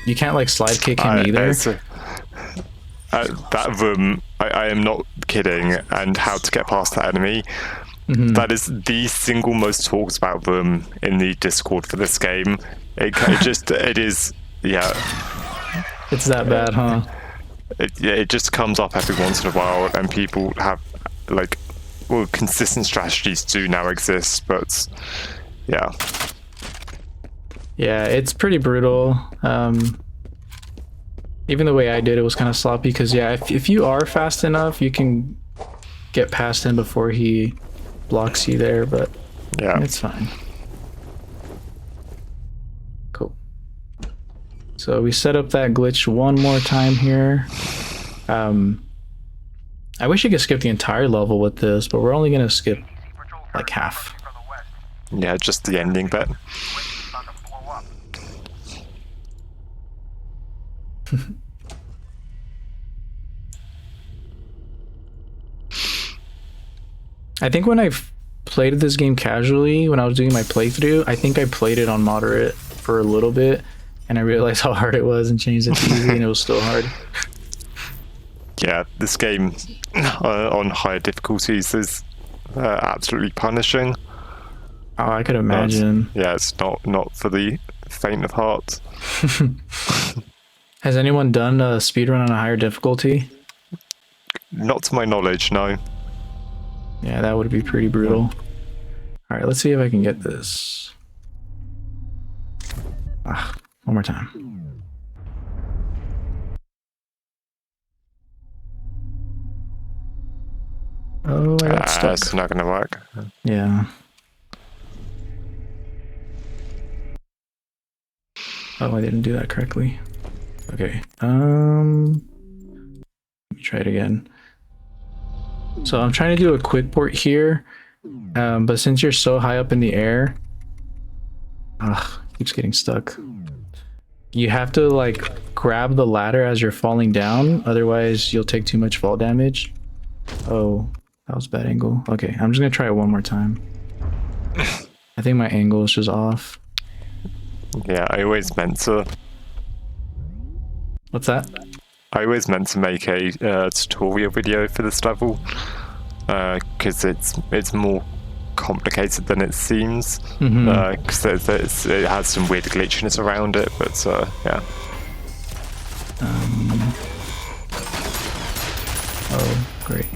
you can't like slide kick him either. That room, I am not kidding, and how to get past that enemy. That is the single most talked about room in the Discord for this game. It is, yeah. It's that bad, huh? It just comes up every once in a while, and people have like, well, consistent strategies do now exist, but yeah. Yeah, it's pretty brutal. Even the way I did it was kind of sloppy, because yeah, if you are fast enough, you can get past him before he blocks you there, but yeah, it's fine. Cool. So we set up that glitch one more time here. I wish you could skip the entire level with this, but we're only gonna skip like half. Yeah, just the ending bit. I think when I played this game casually, when I was doing my playthrough, I think I played it on moderate for a little bit, and I realized how hard it was and changed it to easy, and it was still hard. Yeah, this game on higher difficulties is absolutely punishing. Oh, I could imagine. Yeah, it's not for the faint of heart. Has anyone done a speedrun on a higher difficulty? Not to my knowledge, no. Yeah, that would be pretty brutal. All right, let's see if I can get this. One more time. Oh, I got stuck. It's not gonna work. Yeah. Oh, I didn't do that correctly. Okay. Let me try it again. So I'm trying to do a quick port here, but since you're so high up in the air, keeps getting stuck. You have to like grab the ladder as you're falling down, otherwise you'll take too much fall damage. Oh, that was a bad angle. Okay, I'm just gonna try it one more time. I think my angle is just off. Yeah, I always meant to. What's that? I always meant to make a tutorial video for this level, because it's more complicated than it seems. Because it has some weird glitchiness around it, but yeah. Oh, great.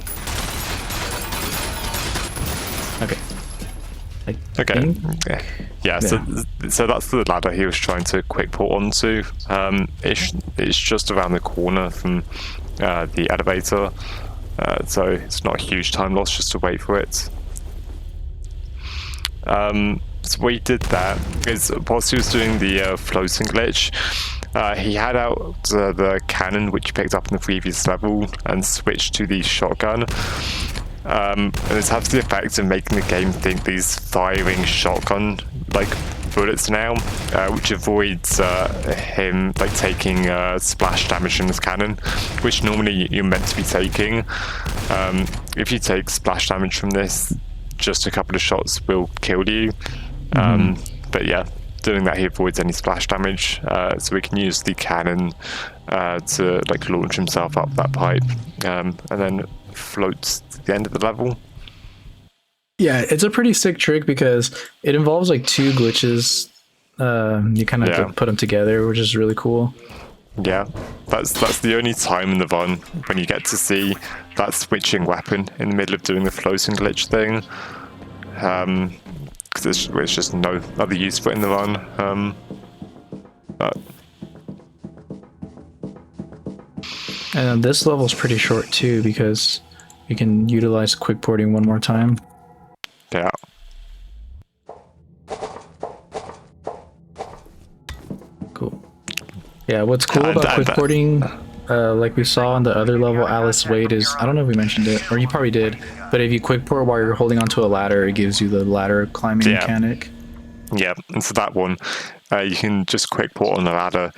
Okay. Okay. Yeah. So that's the ladder he was trying to quick port onto. It's just around the corner from the elevator, so it's not a huge time loss just to wait for it. So what he did that is, whilst he was doing the floating glitch, he had out the cannon which he picked up in the previous level and switched to the shotgun. And this has the effect of making the game think these firing shotgun like bullets now, which avoids him like taking splash damage from this cannon, which normally you're meant to be taking. If you take splash damage from this, just a couple of shots will kill you. But yeah, doing that he avoids any splash damage, so we can use the cannon to like launch himself up that pipe, and then floats to the end of the level. Yeah, it's a pretty sick trick because it involves like two glitches. You kind of have to put them together, which is really cool. Yeah, that's the only time in the run when you get to see that switching weapon in the middle of doing the floating glitch thing. Because there's just no other use for it in the run. But and this level's pretty short too, because you can utilize quick porting one more time. Yeah. Cool. Yeah, what's cool about quick porting, like we saw on the other level, Alice Wade, is, I don't know if we mentioned it, or you probably did, but if you quick port while you're holding onto a ladder, it gives you the ladder climbing mechanic. Yeah, and so that one, you can just quick port on the ladder,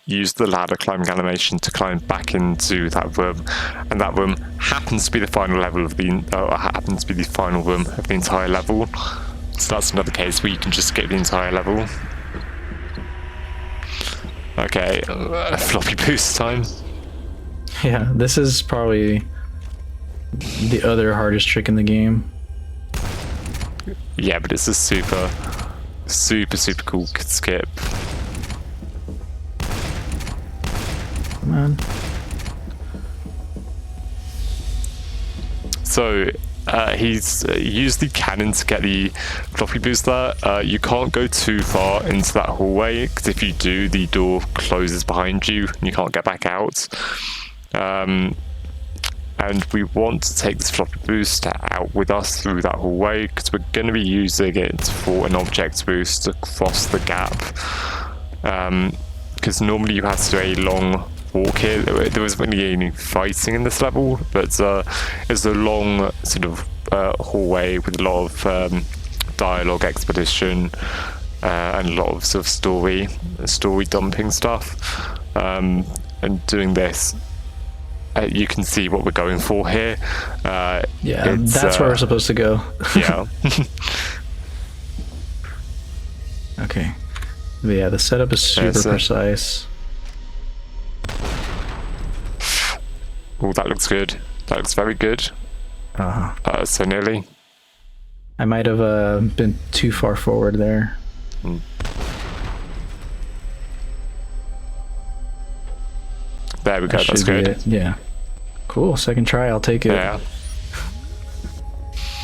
use the ladder climbing animation to climb back into that room, and that room happens to be the final level of the happens to be the final room of the entire level. So that's another case where you can just skip the entire level. Okay, floppy boost time. Yeah, this is probably the other hardest trick in the game. Yeah, but it's a super cool skip. Come on. So he's used the cannon to get the floppy boost there. You can't go too far into that hallway, because if you do, the door closes behind you and you can't get back out. And we want to take this floppy boost out with us through that hallway, because we're going to be using it for an object boost to cross the gap. Because normally you have to do a long walk here. There wasn't really any fighting in this level, but it's a long sort of hallway with a lot of dialogue expedition and a lot of sort of story dumping stuff. And doing this, you can see what we're going for here. Yeah, that's where we're supposed to go. Yeah. Okay. But yeah, the setup is super precise. Oh, that looks good. That looks very good. So nearly. I might have been too far forward there. There we go, that's good. Yeah. Cool, second try, I'll take it. Yeah.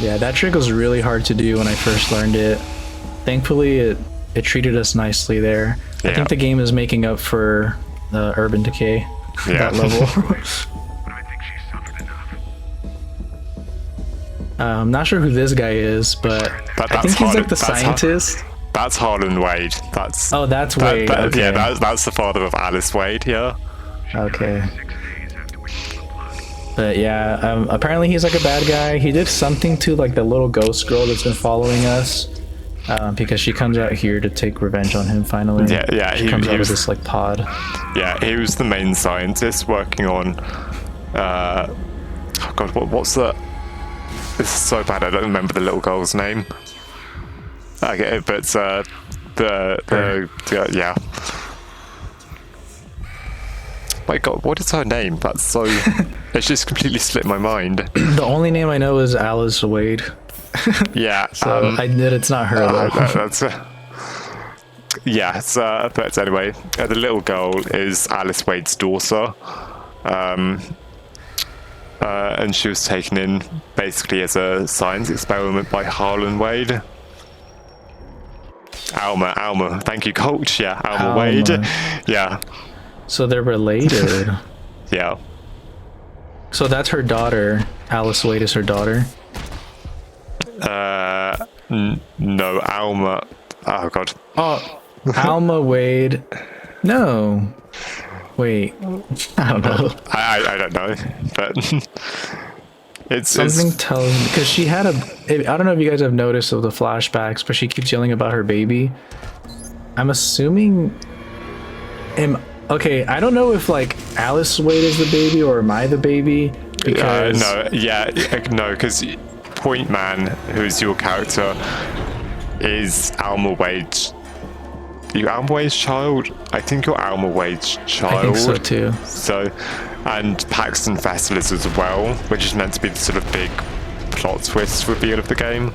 Yeah, that trick was really hard to do when I first learned it. Thankfully, it treated us nicely there. Yeah. I think the game is making up for the Urban Decay, that level. But I think she's suffered enough. I'm not sure who this guy is, but I think he's like the scientist. That's Harlan Wade. That's Wade. Okay. Yeah, that's the father of Alice Wade. Yeah. Okay. But yeah, apparently he's like a bad guy. He did something to like the little ghost girl that's been following us, because she comes out here to take revenge on him finally. Yeah. She comes out of this like pod. Yeah, he was the main scientist working on. Oh God, what's that? This is so bad. I don't remember the little girl's name. Okay, but yeah. My God, what is her name? That's so. It's just completely slipped my mind. The only name I know is Alice Wade. Yeah. So I admit it's not her though. That's. Yes, but anyway, the little girl is Alice Wade's daughter, and she was taken in basically as a science experiment by Harlan Wade. Alma. Thank you, Coach. Yeah, Alma Wade. Yeah. So they're related. Yeah. So that's her daughter. Alice Wade is her daughter. No, Alma. Oh God. Oh, Alma Wade. No. Wait. I don't know. I don't know, but it's something tells me, because she had I don't know if you guys have noticed of the flashbacks, but she keeps yelling about her baby. I'm assuming. Okay, I don't know if like Alice Wade is the baby or am I the baby? Because no, because Point Man, who's your character, is Alma Wade's. You Alma Wade's child? I think you're Alma Wade's child. I think so too. So, and Paxton Festival is as well, which is meant to be the sort of big plot twist reveal of the game.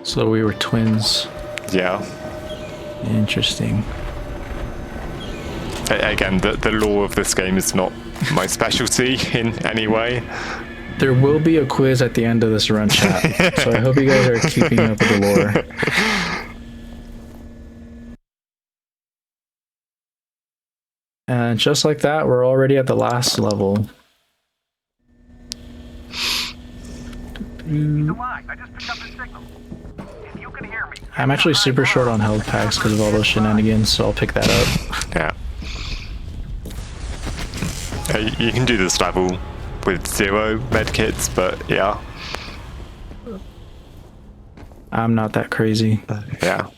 So we were twins. Yeah. Interesting. Again, the lore of this game is not my specialty in any way. There will be a quiz at the end of this run, chat. So I hope you guys are keeping up with the lore. And just like that, we're already at the last level. He's alive. I just picked up his signal. If you can hear me. I'm actually super short on health packs because of all those shenanigans, so I'll pick that up. Yeah. You can do this level with 0 medkits, but yeah. I'm not that crazy. Yeah.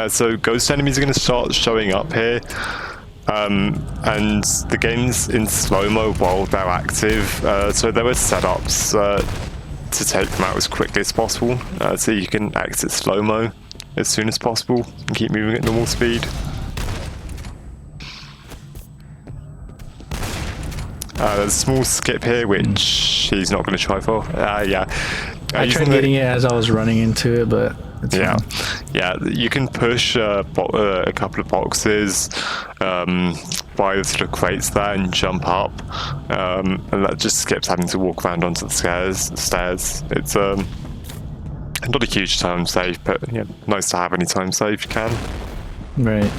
So ghost enemies are going to start showing up here. And the game's in slow-mo while they're active, so there are setups to take them out as quickly as possible, so you can exit slow-mo as soon as possible and keep moving at normal speed. There's a small skip here, which he's not going to try for. Yeah. I tried getting it as I was running into it, but it's yeah, fine. yeah. You can push a couple of boxes by the sort of crates there and jump up, and that just skips having to walk around onto the stairs. It's not a huge time save, but yeah, nice to have any time save you can. Right.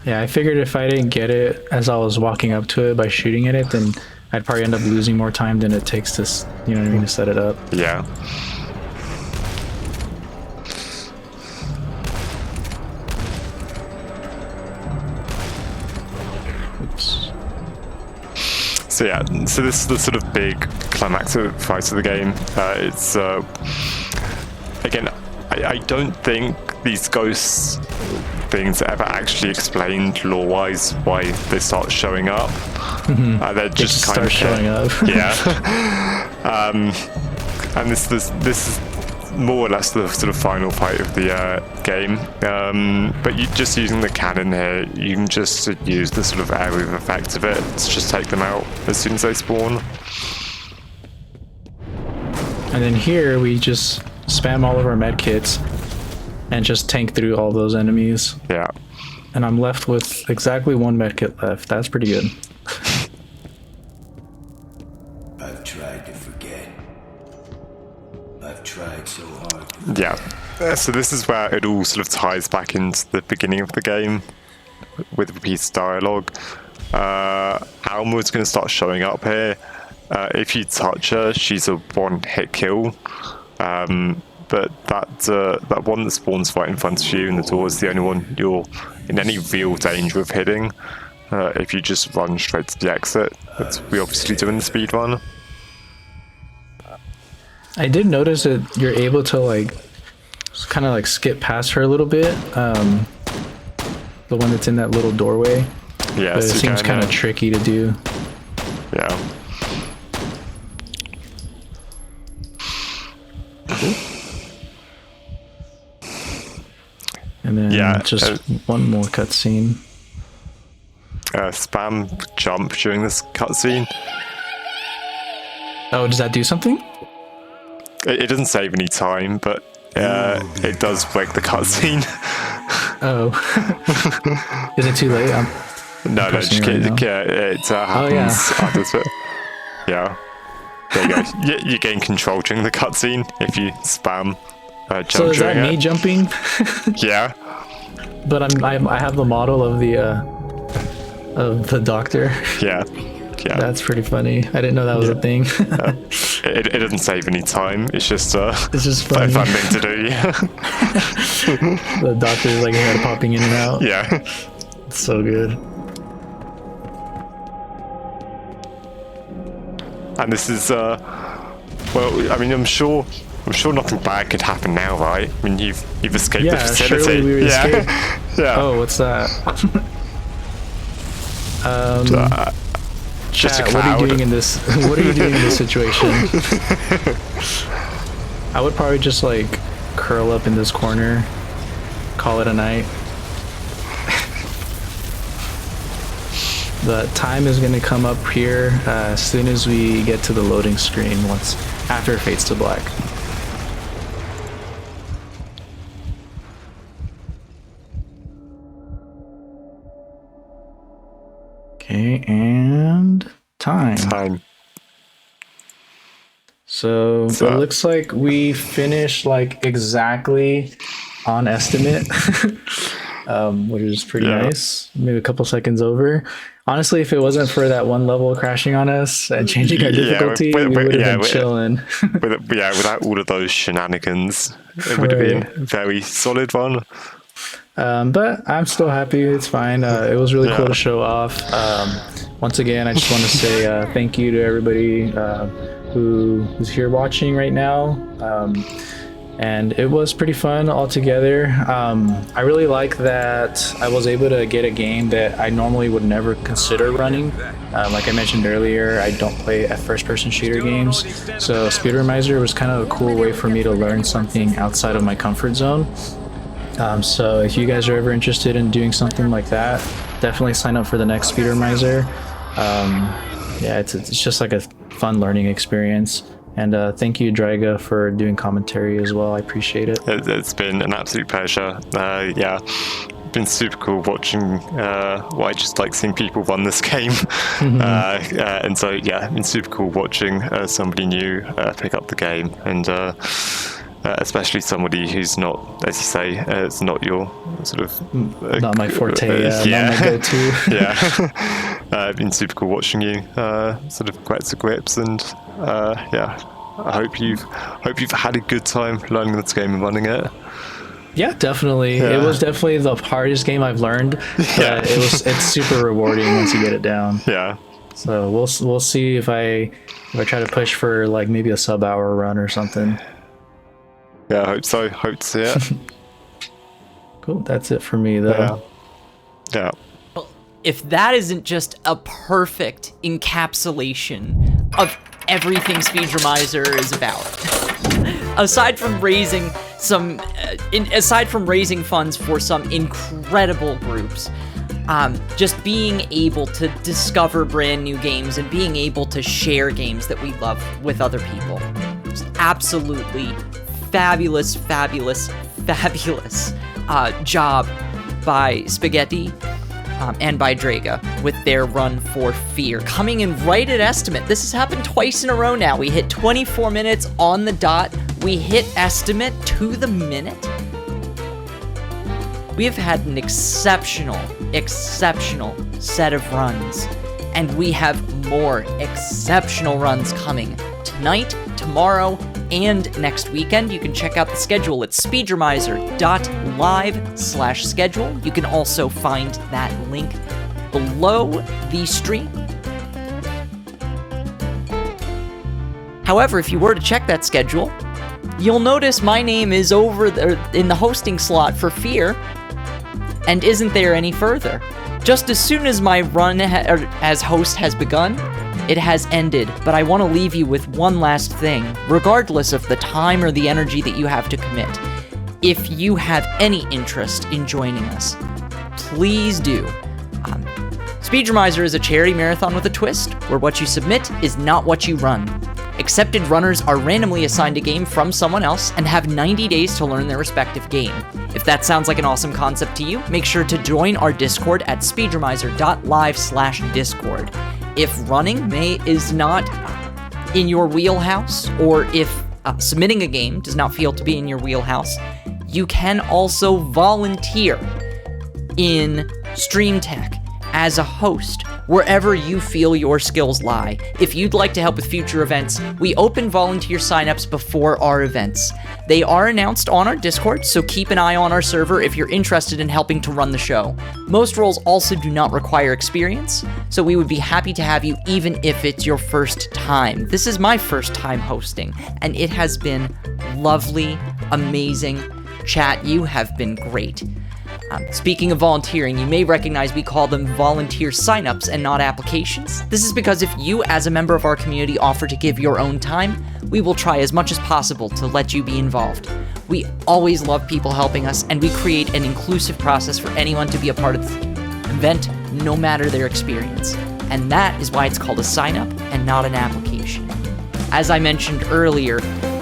Yeah, I figured if I didn't get it as I was walking up to it by shooting at it, then I'd probably end up losing more time than it takes to, you know what I mean, to set it up. Yeah. Oops. So yeah, so this is the sort of big climactic fight of the game. It's again, I don't think these ghosts things are ever actually explained lore-wise why they start showing up. They're just kind of showing up. Yeah. And this is more or less the sort of final fight of the game. But you just using the cannon here, you can just use the sort of area of effect of it to just take them out as soon as they spawn. And then here we just spam all of our med kits and just tank through all those enemies. Yeah. And I'm left with exactly one medkit left. That's pretty good. I've tried to forget. I've tried so hard to Yeah. So this is where it all sort of ties back into the beginning of the game with repeated dialogue. Alma is going to start showing up here. If you touch her, she's a one-hit kill. But that one that spawns right in front of you in the door is the only one you're in any real danger of hitting. If you just run straight to the exit, which we obviously do in the speedrun. I did notice that you're able to like kind of like skip past her a little bit. The one that's in that little doorway. Yeah, but it seems kind of tricky to do. Yeah. And then just one more cutscene. Spam jump during this cutscene. Oh, does that do something? It doesn't save any time, but it does break the cutscene. Oh. Is it too late? No, just it happens after this bit. Yeah. There you go. You gain control during the cutscene if you spam jump. So is that me jumping? Yeah. But I have the model of the doctor. Yeah. Yeah. That's pretty funny. I didn't know that was a thing. It doesn't save any time. It's just it's just funny. fun thing to do. Yeah. The doctor's like head popping in and out. Yeah. It's so good. And this is well, I mean, I'm sure nothing bad could happen now, right? I mean, you've escaped the facility. Surely we escaped. Yeah. Oh, what's that? Just Chat, what are you doing in this? What are you doing in this situation? I would probably just like curl up in this corner, call it a night. The time is going to come up here as soon as we get to the loading screen after it fades to black. Okay, and time. So it looks like we finished like exactly on estimate, which is pretty nice. Maybe a couple seconds over. Honestly, if it wasn't for that one level crashing on us and changing our difficulty, we would have been chilling. Without all of those shenanigans, it would have been a very solid one. But I'm still happy. It's fine. It was really cool to show off. Once again, I just want to say thank you to everybody who's here watching right now. and it was pretty fun altogether. I really like that I was able to get a game that I normally would never consider running. Like I mentioned earlier, I don't play first-person shooter games, so Speedromizer was kind of a cool way for me to learn something outside of my comfort zone. So if you guys are ever interested in doing something like that, definitely sign up for the next Speedromizer. Yeah, it's just like a fun learning experience. And thank you, Draga, for doing commentary as well. I appreciate it. It's been an absolute pleasure. Yeah, been super cool watching. Well, I just like seeing people run this game, and so yeah, it's been super cool watching somebody new pick up the game, and especially somebody who's not, as you say, it's not your sort of not my forte, yeah, not my go-to. Yeah, been super cool watching you sort of get to grips, and yeah, I hope you've had a good time learning this game and running it. Yeah, definitely. Yeah. It was definitely the hardest game I've learned, but it's super rewarding once you get it down. Yeah. So we'll see if I try to push for like maybe a sub-hour run or something. Yeah, I hope so. Hope to see it. Cool. That's it for me, though. Yeah. Well, if that isn't just a perfect encapsulation of everything Speedromizer is about, aside from raising funds for some incredible groups, just being able to discover brand new games and being able to share games that we love with other people, just absolutely fabulous job by Spagettd and by Draga with their run for F.E.A.R. Coming in right at estimate. This has happened twice in a row now. We hit 24 minutes on the dot. We hit estimate to the minute. We have had an exceptional set of runs, and we have more exceptional runs coming tonight, tomorrow, and next weekend. You can check out the schedule at speedromizer.live/schedule. You can also find that link below the stream. However, if you were to check that schedule, you'll notice my name is over there in the hosting slot for F.E.A.R. and isn't there any further. Just as soon as my run as host has begun, it has ended, but I want to leave you with one last thing, regardless of the time or the energy that you have to commit. If you have any interest in joining us, please do. Speedromizer is a charity marathon with a twist, where what you submit is not what you run. Accepted runners are randomly assigned a game from someone else and have 90 days to learn their respective game. If that sounds like an awesome concept to you, make sure to join our Discord at speedromizer.live/discord. If running is not in your wheelhouse, or if submitting a game does not feel to be in your wheelhouse, you can also volunteer in Stream Tech as a host, wherever you feel your skills lie. If you'd like to help with future events, we open volunteer signups before our events. They are announced on our Discord, so keep an eye on our server if you're interested in helping to run the show. Most roles also do not require experience, so we would be happy to have you even if it's your first time. This is my first time hosting, and it has been lovely, amazing. Chat, you have been great. Speaking of volunteering, you may recognize we call them volunteer signups and not applications. This is because if you, as a member of our community, offer to give your own time, we will try as much as possible to let you be involved. We always love people helping us, and we create an inclusive process for anyone to be a part of the event, no matter their experience. And that is why it's called a sign-up and not an application. As I mentioned earlier,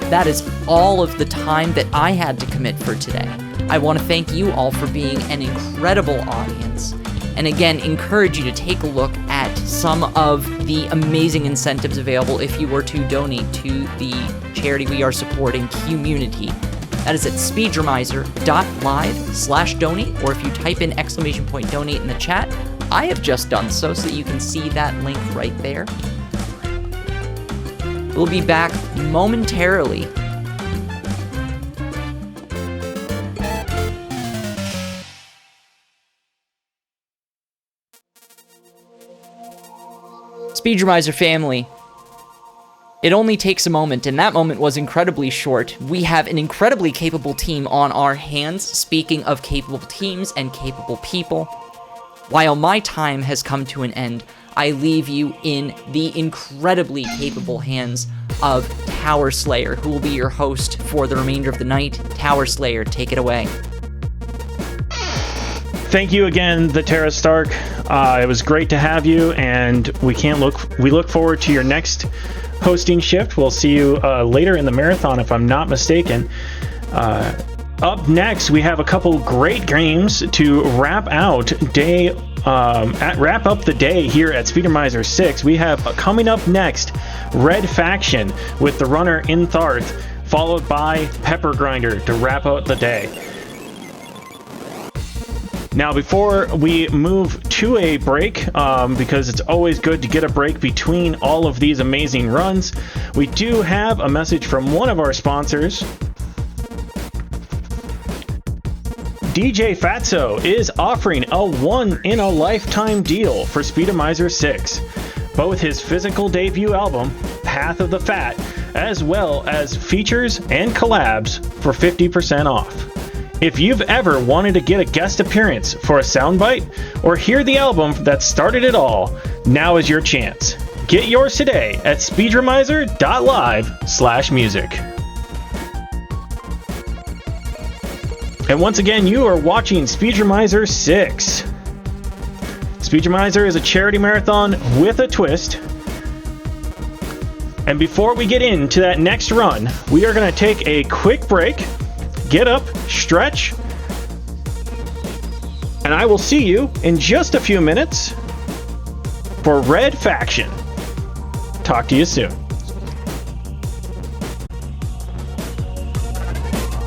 that is all of the time that I had to commit for today. I want to thank you all for being an incredible audience, and again, encourage you to take a look at some of the amazing incentives available if you were to donate to the charity we are supporting, QMUNITY. That is at speedromizer.live/donate, or if you type in !donate in the chat. I have just done so that you can see that link right there. We'll be back momentarily. Speedromizer family, It only takes a moment, and that moment was incredibly short. We have an incredibly capable team on our hands. Speaking of capable teams and capable people, while my time has come to an end, I leave you in the incredibly capable hands of Tower Slayer, who will be your host for the remainder of the night. Tower Slayer, take it away. Thank you again, the Terra Stark. It was great to have you, and we look forward to your next hosting shift. We'll see you later in the marathon, if I'm not mistaken. Up next, we have a couple great games to wrap up the day here at Speedromizer 6. We have coming up next Red Faction with the runner in Tharth, followed by Pepper Grinder to wrap out the day. Now, before we move to a break, because it's always good to get a break between all of these amazing runs, we do have a message from one of our sponsors. DJ Fatso is offering a one-in-a-lifetime deal for Speedomizer 6. Both his physical debut album, Path of the Fat, as well as features and collabs for 50% off. If you've ever wanted to get a guest appearance for a soundbite or hear the album that started it all, now is your chance. Get yours today at speedromizer.live/music. And once again, you are watching Speedromizer 6. Speedromizer is a charity marathon with a twist. And before we get into that next run, we are going to take a quick break. Get up, stretch, and I will see you in just a few minutes for Red Faction. Talk to you soon.